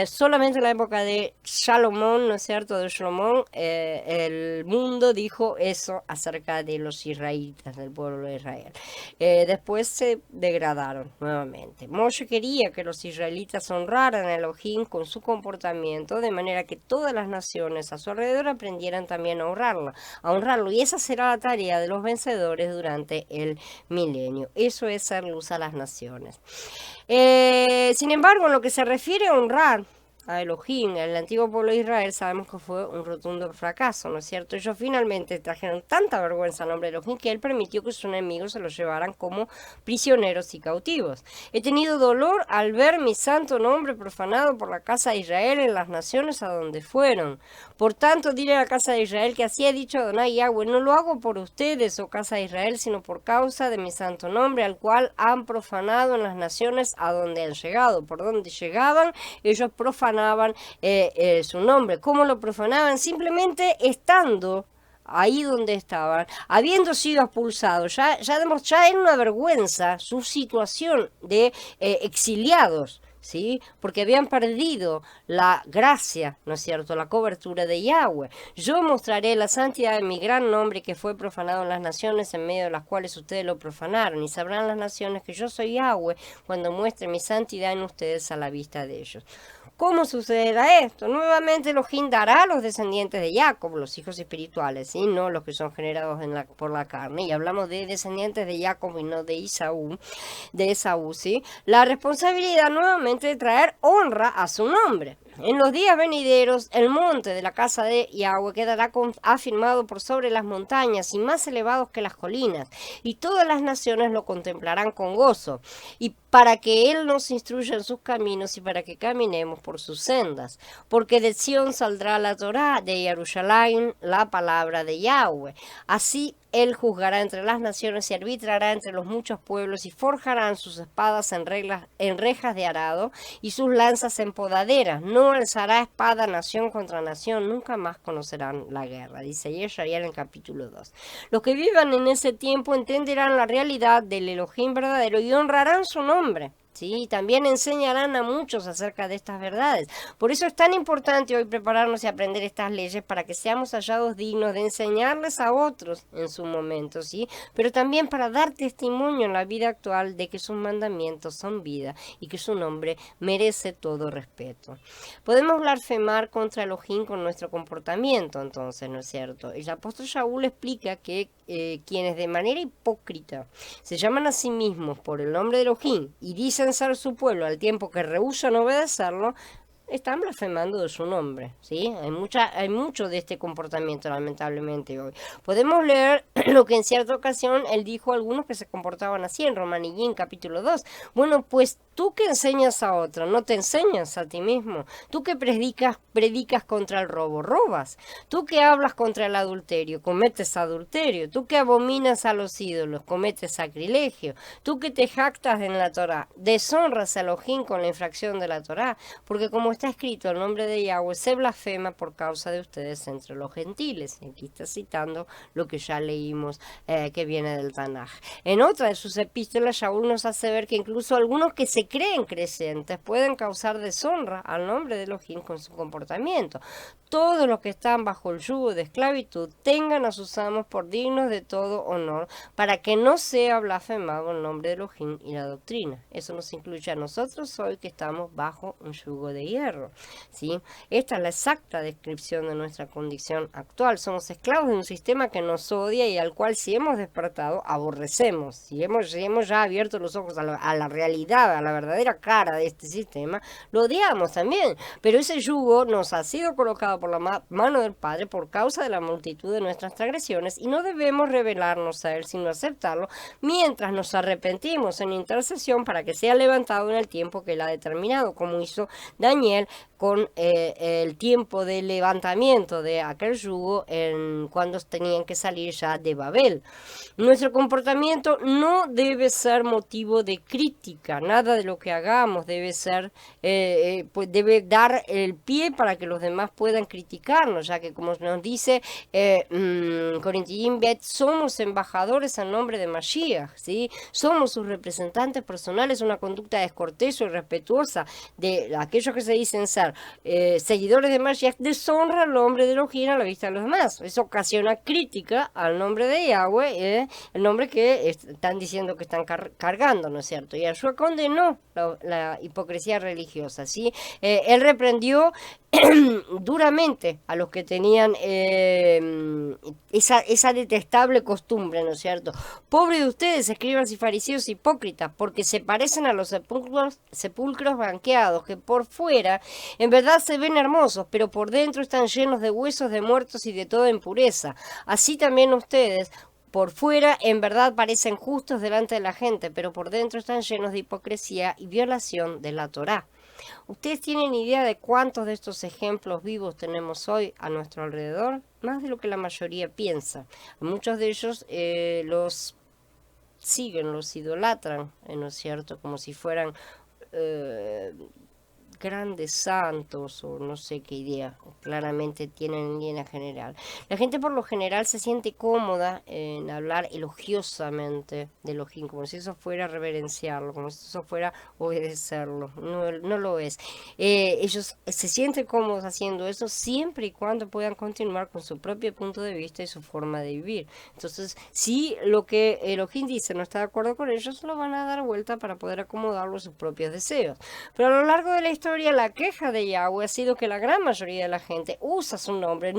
Solamente en la época de Salomón, ¿no es cierto?, de Salomón, el mundo dijo eso acerca de los israelitas, del pueblo de Israel. Después se degradaron nuevamente. Moshe quería que los israelitas honraran a Elohim con su comportamiento, de manera que todas las naciones a su alrededor aprendieran también a honrarlo. Y esa será la tarea de los vencedores durante el milenio. Eso es ser luz a las naciones. Sin embargo, en lo que se refiere a honrar a Elohim, el antiguo pueblo de Israel, sabemos que fue un rotundo fracaso, ¿no es cierto? Ellos finalmente trajeron tanta vergüenza al nombre de Elohim que él permitió que sus enemigos se los llevaran como prisioneros y cautivos. He tenido dolor al ver mi santo nombre profanado por la casa de Israel en las naciones a donde fueron. Por tanto, dile a la casa de Israel que así ha dicho Adonai Yahweh, no lo hago por ustedes, oh casa de Israel, sino por causa de mi santo nombre, al cual han profanado en las naciones a donde han llegado. Por donde llegaban, ellos profanaban su nombre. ¿Cómo lo profanaban? Simplemente estando ahí donde estaban, habiendo sido expulsados. Ya era una vergüenza su situación de exiliados, ¿sí? Porque habían perdido la gracia, ¿no es cierto?, la cobertura de Yahweh. Yo mostraré la santidad de mi gran nombre que fue profanado en las naciones en medio de las cuales ustedes lo profanaron, y sabrán las naciones que yo soy Yahweh cuando muestre mi santidad en ustedes a la vista de ellos. ¿Cómo sucederá esto? Nuevamente Elohim dará a los descendientes de Jacob, los hijos espirituales, ¿sí? No los que son generados por la carne. Y hablamos de descendientes de Jacob y no de Esaú, ¿sí? La responsabilidad nuevamente de traer honra a su nombre. En los días venideros, el monte de la casa de Yahweh quedará afirmado por sobre las montañas y más elevados que las colinas, y todas las naciones lo contemplarán con gozo, y para que Él nos instruya en sus caminos y para que caminemos por sus sendas. Porque de Sión saldrá la Torá, de Jerusalén la palabra de Yahweh. Así Él juzgará entre las naciones y arbitrará entre los muchos pueblos, y forjarán sus espadas en rejas de arado y sus lanzas en podaderas. No alzará espada nación contra nación, nunca más conocerán la guerra, dice Yeshayael en el capítulo 2. Los que vivan en ese tiempo entenderán la realidad del Elohim verdadero y honrarán su nombre. Sí, también enseñarán a muchos acerca de estas verdades. Por eso es tan importante hoy prepararnos y aprender estas leyes, para que seamos hallados dignos de enseñarles a otros en su momento, ¿sí? Pero también para dar testimonio en la vida actual de que sus mandamientos son vida y que su nombre merece todo respeto. Podemos blasfemar contra Elohim con nuestro comportamiento, entonces, ¿no es cierto? El apóstol Shaul explica que quienes de manera hipócrita se llaman a sí mismos por el nombre de Elohim y dicen ser su pueblo al tiempo que rehúsan obedecerlo, están blasfemando de su nombre, ¿sí? Hay mucho de este comportamiento, lamentablemente, hoy. Podemos leer lo que en cierta ocasión él dijo a algunos que se comportaban así en Romanillín, capítulo 2. Bueno, pues tú que enseñas a otro, no te enseñas a ti mismo. Tú que predicas contra el robo, robas. Tú que hablas contra el adulterio, cometes adulterio. Tú que abominas a los ídolos, cometes sacrilegio. Tú que te jactas en la Torá, deshonras a Elohim con la infracción de la Torá, porque como está escrito, el nombre de Yahweh se blasfema por causa de ustedes entre los gentiles. Aquí está citando lo que ya leímos, que viene del Tanaj. En otra de sus epístolas, Shaul nos hace ver que incluso algunos que se creen creyentes pueden causar deshonra al nombre de Elohim con su comportamiento. Todos los que están bajo el yugo de esclavitud tengan a sus amos por dignos de todo honor, para que no sea blasfemado el nombre de Elohim y la doctrina. Eso nos incluye a nosotros hoy, que estamos bajo un yugo de hierro, ¿sí? Esta es la exacta descripción de nuestra condición actual. Somos esclavos de un sistema que nos odia y al cual, si hemos despertado, aborrecemos. Si hemos ya abierto los ojos a la realidad, a la verdadera cara de este sistema, lo odiamos también. Pero ese yugo nos ha sido colocado por la mano del Padre por causa de la multitud de nuestras transgresiones y no debemos rebelarnos a él, sino aceptarlo mientras nos arrepentimos en intercesión para que sea levantado en el tiempo que él ha determinado, como hizo Daniel con el tiempo de levantamiento de aquel yugo cuando tenían que salir ya de Babel. Nuestro comportamiento no debe ser motivo de crítica, nada de lo que hagamos debe ser, pues debe dar el pie para que los demás puedan criticarnos, ya que como nos dice Corinthians Bet, somos embajadores en nombre de Mashiach, ¿sí? Somos sus representantes personales, una conducta descortés o irrespetuosa de aquellos que se dicen ser seguidores de Mashiach deshonra al nombre de Elohim a la vista de los demás. Eso ocasiona crítica al nombre de Yahweh, el nombre que están diciendo que están cargando, ¿no es cierto? Y Yahshua condenó la hipocresía religiosa, ¿sí? Él reprendió duramente a los que tenían esa detestable costumbre, ¿no es cierto? Pobre de ustedes, escribas y fariseos hipócritas, porque se parecen a los sepulcros blanqueados, que por fuera en verdad se ven hermosos, pero por dentro están llenos de huesos de muertos y de toda impureza. Así también ustedes, por fuera, en verdad parecen justos delante de la gente, pero por dentro están llenos de hipocresía y violación de la Torá. ¿Ustedes tienen idea de cuántos de estos ejemplos vivos tenemos hoy a nuestro alrededor? Más de lo que la mayoría piensa. Muchos de ellos los siguen, los idolatran, ¿no es cierto? Como si fueran grandes santos o no sé qué idea claramente tienen en línea general. La gente por lo general se siente cómoda en hablar elogiosamente de Elohim, como si eso fuera reverenciarlo, como si eso fuera obedecerlo. No, no lo es. Ellos se sienten cómodos haciendo eso siempre y cuando puedan continuar con su propio punto de vista y su forma de vivir. Entonces, si lo que Elohim dice no está de acuerdo con ellos, lo van a dar vuelta para poder acomodarlo a sus propios deseos. Pero a lo largo de la historia, la queja de Yahweh ha sido que la gran mayoría de la gente usa su nombre,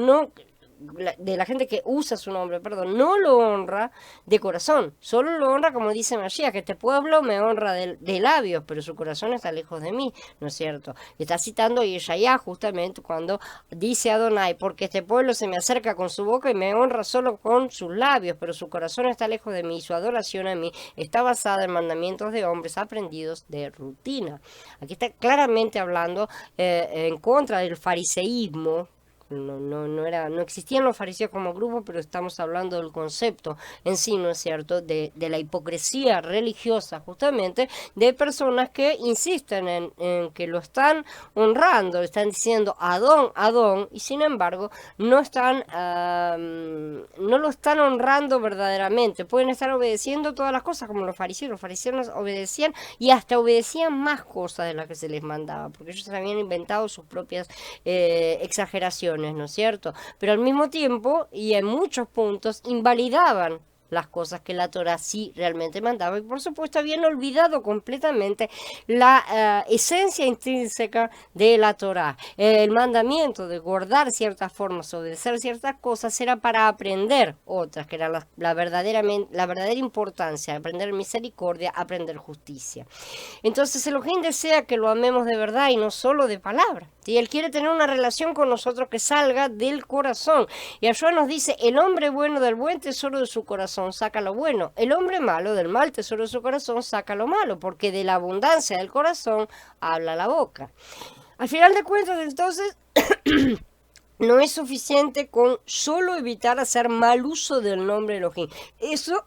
de la gente que usa su nombre, perdón, no lo honra de corazón, solo lo honra como dice Mashiach, que este pueblo me honra de labios, pero su corazón está lejos de mí, ¿no es cierto? Y está citando a Yeshaya justamente cuando dice Adonai, porque este pueblo se me acerca con su boca y me honra solo con sus labios, pero su corazón está lejos de mí, y su adoración a mí está basada en mandamientos de hombres aprendidos de rutina. Aquí está claramente hablando en contra del fariseísmo. No existían los fariseos como grupo, pero estamos hablando del concepto en sí, ¿no es cierto?, de la hipocresía religiosa, justamente, de personas que insisten en que lo están honrando, están diciendo Adón, Adón, y sin embargo no lo están honrando verdaderamente. Pueden estar obedeciendo todas las cosas como los fariseos obedecían y hasta obedecían más cosas de las que se les mandaba, porque ellos habían inventado sus propias exageraciones, ¿no es cierto? Pero al mismo tiempo, y en muchos puntos, invalidaban las cosas que la Torah sí realmente mandaba y por supuesto habían olvidado completamente la esencia intrínseca de la Torah. El mandamiento de guardar ciertas formas, obedecer ciertas cosas era para aprender otras, que era la verdadera importancia, aprender misericordia, aprender justicia. Entonces Elohim desea que lo amemos de verdad y no solo de palabra. ¿Sí? Él quiere tener una relación con nosotros que salga del corazón. Y Yahshua nos dice, el hombre bueno del buen tesoro de su corazón saca lo bueno. El hombre malo del mal tesoro de su corazón saca lo malo, porque de la abundancia del corazón habla la boca. Al final de cuentas, entonces, no es suficiente con solo evitar hacer mal uso del nombre de Elohim. Eso...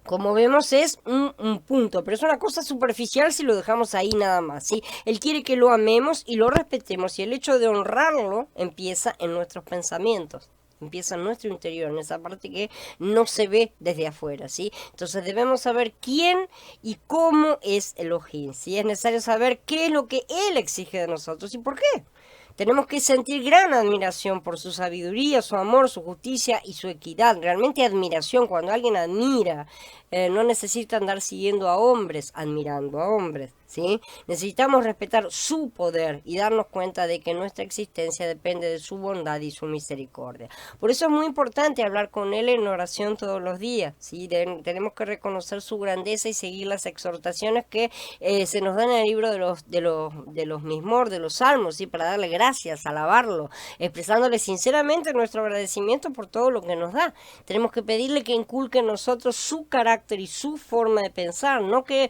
Como vemos es un punto, pero es una cosa superficial si lo dejamos ahí nada más, ¿sí? Él quiere que lo amemos y lo respetemos y el hecho de honrarlo empieza en nuestros pensamientos. Empieza en nuestro interior, en esa parte que no se ve desde afuera, ¿sí? Entonces debemos saber quién y cómo es Elohim, ¿sí? Es necesario saber qué es lo que Él exige de nosotros y por qué. Tenemos que sentir gran admiración por su sabiduría, su amor, su justicia y su equidad. Realmente admiración, cuando alguien admira, no necesita andar siguiendo a hombres, admirando a hombres, ¿sí? Necesitamos respetar su poder y darnos cuenta de que nuestra existencia depende de su bondad y su misericordia. Por eso es muy importante hablar con Él en oración todos los días, ¿sí? Tenemos que reconocer su grandeza y seguir las exhortaciones que se nos dan en el libro de los Mismor, de los Salmos, ¿sí? Para darle gracias, alabarlo, expresándole sinceramente nuestro agradecimiento por todo lo que nos da. Tenemos que pedirle que inculque en nosotros su carácter y su forma de pensar, no que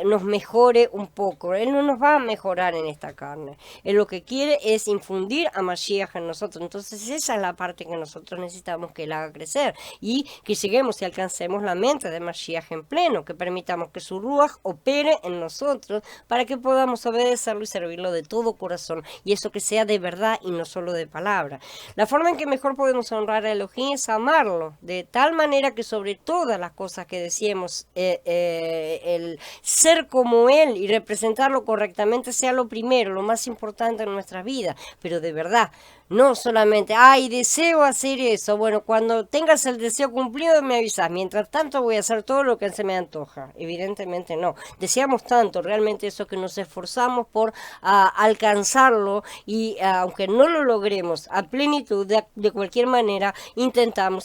nos mejore un poco. Él no nos va a mejorar en esta carne. Él lo que quiere es infundir a Mashiach en nosotros. Entonces esa es la parte que nosotros necesitamos que él haga crecer y que lleguemos y alcancemos la mente de Mashiach en pleno, que permitamos que su Ruach opere en nosotros para que podamos obedecerlo y servirlo de todo corazón, y eso que sea de verdad y no solo de palabra. La forma en que mejor podemos honrar a Elohim es amarlo de tal manera que sobre todas las cosas que decíamos, el ser como él y representarlo correctamente sea lo primero, lo más importante en nuestra vida, pero de verdad. No solamente, ay, deseo hacer eso. Bueno, cuando tengas el deseo cumplido me avisas. Mientras tanto voy a hacer todo lo que se me antoja. Evidentemente no. Deseamos tanto realmente eso que nos esforzamos por alcanzarlo y aunque no lo logremos a plenitud, de cualquier manera, intentamos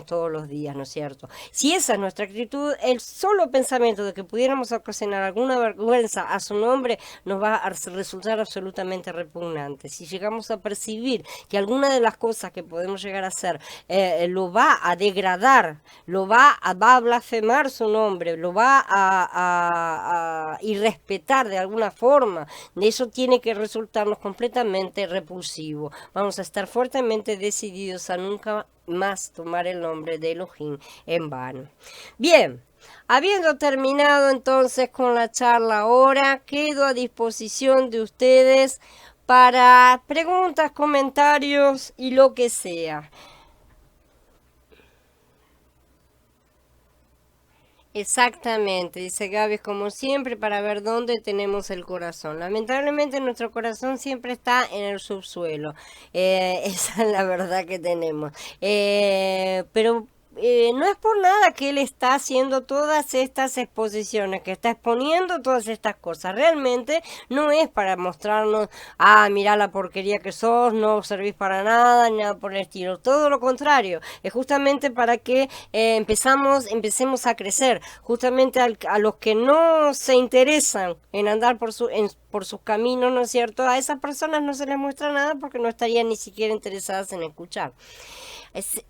todos los días, ¿no es cierto? Si esa es nuestra actitud, el solo pensamiento de que pudiéramos ocasionar alguna vergüenza a su nombre nos va a resultar absolutamente repugnante. Si llegamos a percibir que alguna de las cosas que podemos llegar a hacer lo va a degradar, va a blasfemar su nombre, lo va a irrespetar de alguna forma, de eso tiene que resultarnos completamente repulsivo. Vamos a estar fuertemente decididos a nunca más tomar el nombre de Elohim en vano. Bien. Habiendo terminado entonces con la charla ahora, quedo a disposición de ustedes para preguntas, comentarios y lo que sea. Exactamente, dice Gaby, como siempre, para ver dónde tenemos el corazón. Lamentablemente nuestro corazón siempre está en el subsuelo. Esa es la verdad que tenemos. Pero no es por nada que él está haciendo todas estas exposiciones, que está exponiendo todas estas cosas. Realmente no es para mostrarnos, mirá la porquería que sos, no servís para nada, ni nada por el estilo. Todo lo contrario, es justamente para que empecemos a crecer. Justamente a los que no se interesan en andar por sus caminos, ¿no es cierto? A esas personas no se les muestra nada porque no estarían ni siquiera interesadas en escuchar.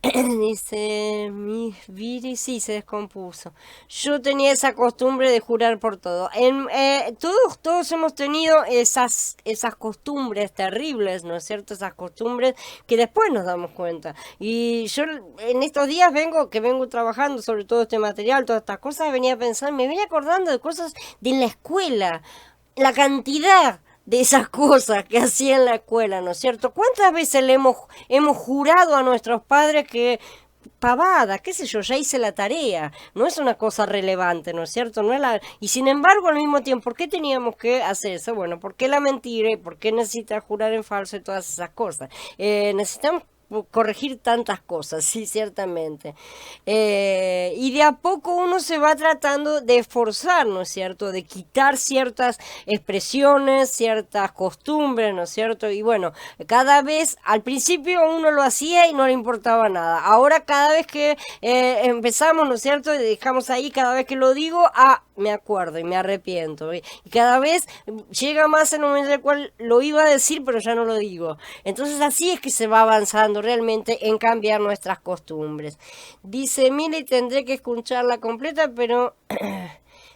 Dice, mi Viri, sí, se descompuso. Yo tenía esa costumbre de jurar por todo. Todos hemos tenido esas costumbres terribles, ¿no es cierto? Esas costumbres que después nos damos cuenta. Y yo en estos días vengo trabajando sobre todo este material, todas estas cosas, venía pensando, me venía acordando de cosas de la escuela, la cantidad de esas cosas que hacía en la escuela, ¿no es cierto? ¿Cuántas veces hemos jurado a nuestros padres que pavada, qué sé yo, ya hice la tarea, no es una cosa relevante, ¿no es cierto? Y sin embargo, al mismo tiempo, ¿por qué teníamos que hacer eso? Bueno, ¿por qué la mentira y por qué necesitas jurar en falso y todas esas cosas? Necesitamos corregir tantas cosas, sí, ciertamente. Y de a poco uno se va tratando de esforzar, ¿no es cierto? De quitar ciertas expresiones, ciertas costumbres, ¿no es cierto? Y bueno, cada vez, al principio uno lo hacía y no le importaba nada. Ahora cada vez que empezamos, ¿no es cierto? Y dejamos ahí, cada vez que lo digo, me acuerdo y me arrepiento. Y cada vez llega más el momento en el cual lo iba a decir, pero ya no lo digo. Entonces así es que se va avanzando realmente en cambiar nuestras costumbres. Dice, mire, tendré que escucharla completa, pero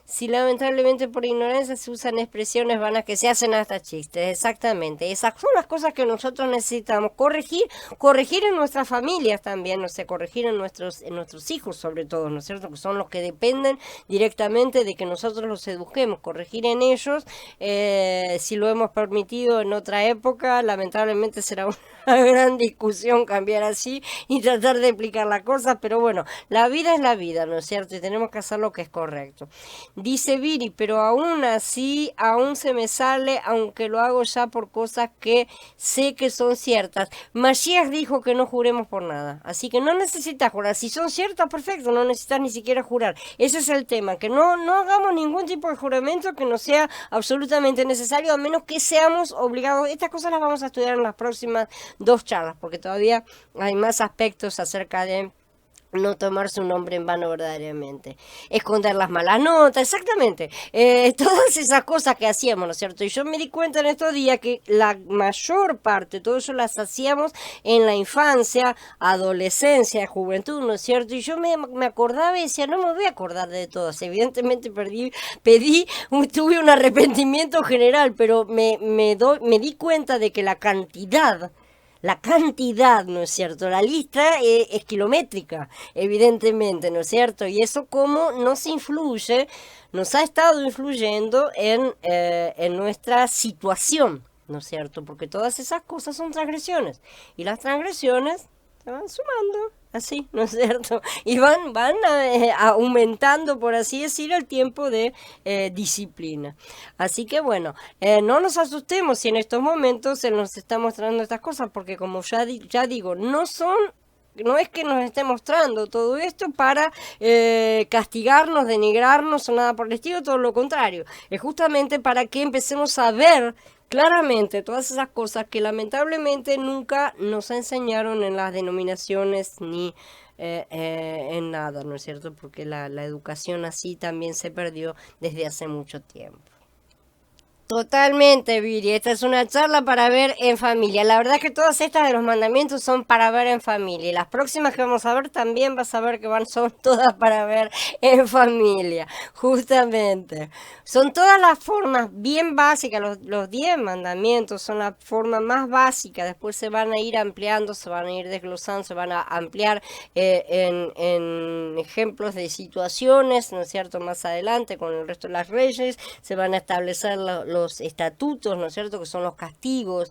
si lamentablemente por ignorancia se usan expresiones vanas que se hacen hasta chistes. Exactamente, esas son las cosas que nosotros necesitamos corregir en nuestras familias también, no sé, corregir en nuestros hijos sobre todo, ¿no es cierto? Que son los que dependen directamente de que nosotros los eduquemos, corregir en ellos. Si lo hemos permitido en otra época, lamentablemente será una gran discusión cambiar así y tratar de explicar la cosa, pero bueno, la vida es la vida, ¿no es cierto? Y tenemos que hacer lo que es correcto. Dice Viri, pero aún así, aún se me sale, aunque lo hago ya por cosas que sé que son ciertas. Mashiach dijo que no juremos por nada, así que no necesitas jurar. Si son ciertas, perfecto, no necesitas ni siquiera jurar. Ese es el tema, que no hagamos ningún tipo de juramento que no sea absolutamente necesario, a menos que seamos obligados. Estas cosas las vamos a estudiar en las próximas 2 charlas, porque todavía hay más aspectos acerca de no tomar su nombre en vano verdaderamente, esconder las malas notas, exactamente, todas esas cosas que hacíamos, ¿no es cierto? Y yo me di cuenta en estos días que la mayor parte, todo eso las hacíamos en la infancia, adolescencia, juventud, ¿no es cierto? Y yo me acordaba y decía, no me voy a acordar de todas, evidentemente tuve un arrepentimiento general, pero me di cuenta de que la cantidad, ¿no es cierto? La lista es kilométrica, evidentemente, ¿no es cierto? Y eso cómo nos ha estado influyendo en nuestra situación, ¿no es cierto? Porque todas esas cosas son transgresiones. Y las transgresiones se van sumando, así, ¿no es cierto? Y van aumentando, por así decir, el tiempo de disciplina. Así que bueno, no nos asustemos si en estos momentos se nos está mostrando estas cosas, porque como ya digo, no es que nos esté mostrando todo esto para castigarnos, denigrarnos o nada por el estilo, todo lo contrario. Es justamente para que empecemos a ver claramente todas esas cosas que lamentablemente nunca nos enseñaron en las denominaciones ni en nada, ¿no es cierto? Porque la educación así también se perdió desde hace mucho tiempo. Totalmente, Viri. Esta es una charla para ver en familia. La verdad que todas estas de los mandamientos son para ver en familia. Y las próximas que vamos a ver también vas a ver que son todas para ver en familia. Justamente. Son todas las formas bien básicas. Los 10 mandamientos son la forma más básica. Después se van a ir ampliando, se van a ir desglosando, se van a ampliar en ejemplos de situaciones, ¿no es cierto? Más adelante con el resto de las leyes se van a establecer los estatutos, ¿no es cierto?, que son los castigos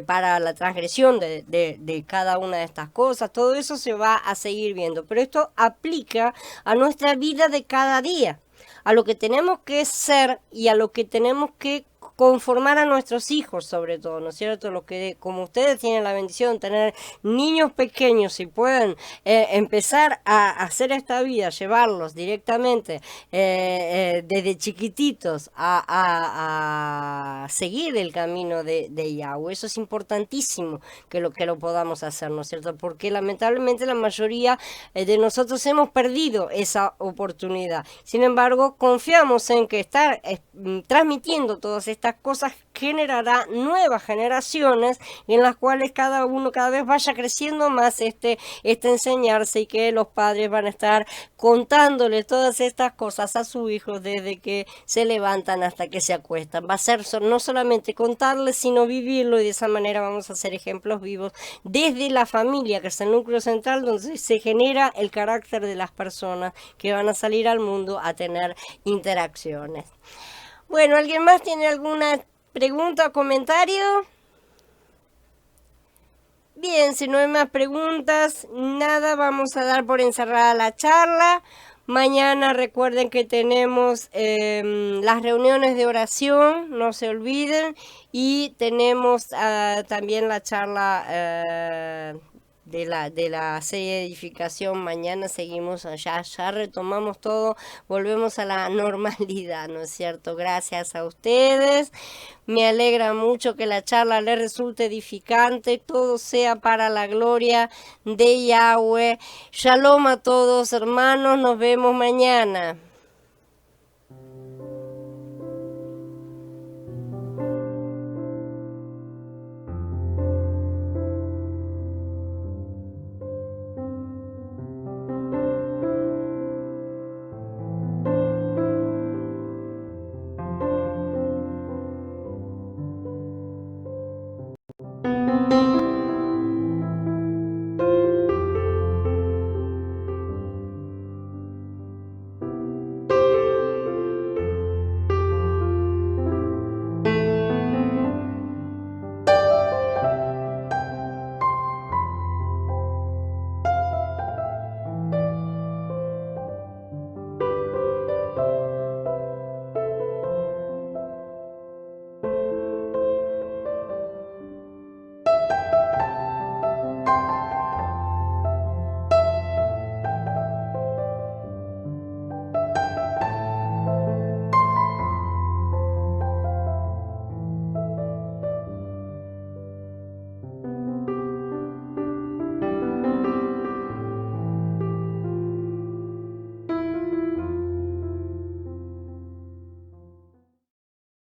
para la transgresión de cada una de estas cosas. Todo eso se va a seguir viendo, pero esto aplica a nuestra vida de cada día, a lo que tenemos que ser y a lo que tenemos que conformar a nuestros hijos, sobre todo, ¿no es cierto? Lo que, como ustedes tienen la bendición de tener niños pequeños y pueden empezar a hacer esta vida, llevarlos directamente desde chiquititos a seguir el camino de Yahweh. Eso es importantísimo que lo podamos hacer, ¿no es cierto? Porque lamentablemente la mayoría de nosotros hemos perdido esa oportunidad. Sin embargo, confiamos en que estar transmitiendo todas estas cosas generará nuevas generaciones en las cuales cada uno cada vez vaya creciendo más este enseñarse, y que los padres van a estar contándole todas estas cosas a sus hijos desde que se levantan hasta que se acuestan. Va a ser no solamente contarles, sino vivirlo, y de esa manera vamos a hacer ejemplos vivos desde la familia, que es el núcleo central donde se genera el carácter de las personas que van a salir al mundo a tener interacciones. Bueno, ¿alguien más tiene alguna pregunta o comentario? Bien, si no hay más preguntas, nada, vamos a dar por encerrada la charla. Mañana recuerden que tenemos las reuniones de oración, no se olviden, y tenemos también la charla de la serie de edificación. Mañana seguimos allá, ya retomamos todo, volvemos a la normalidad, ¿no es cierto? Gracias a ustedes, me alegra mucho que la charla les resulte edificante, todo sea para la gloria de Yahweh. Shalom a todos, hermanos, nos vemos mañana.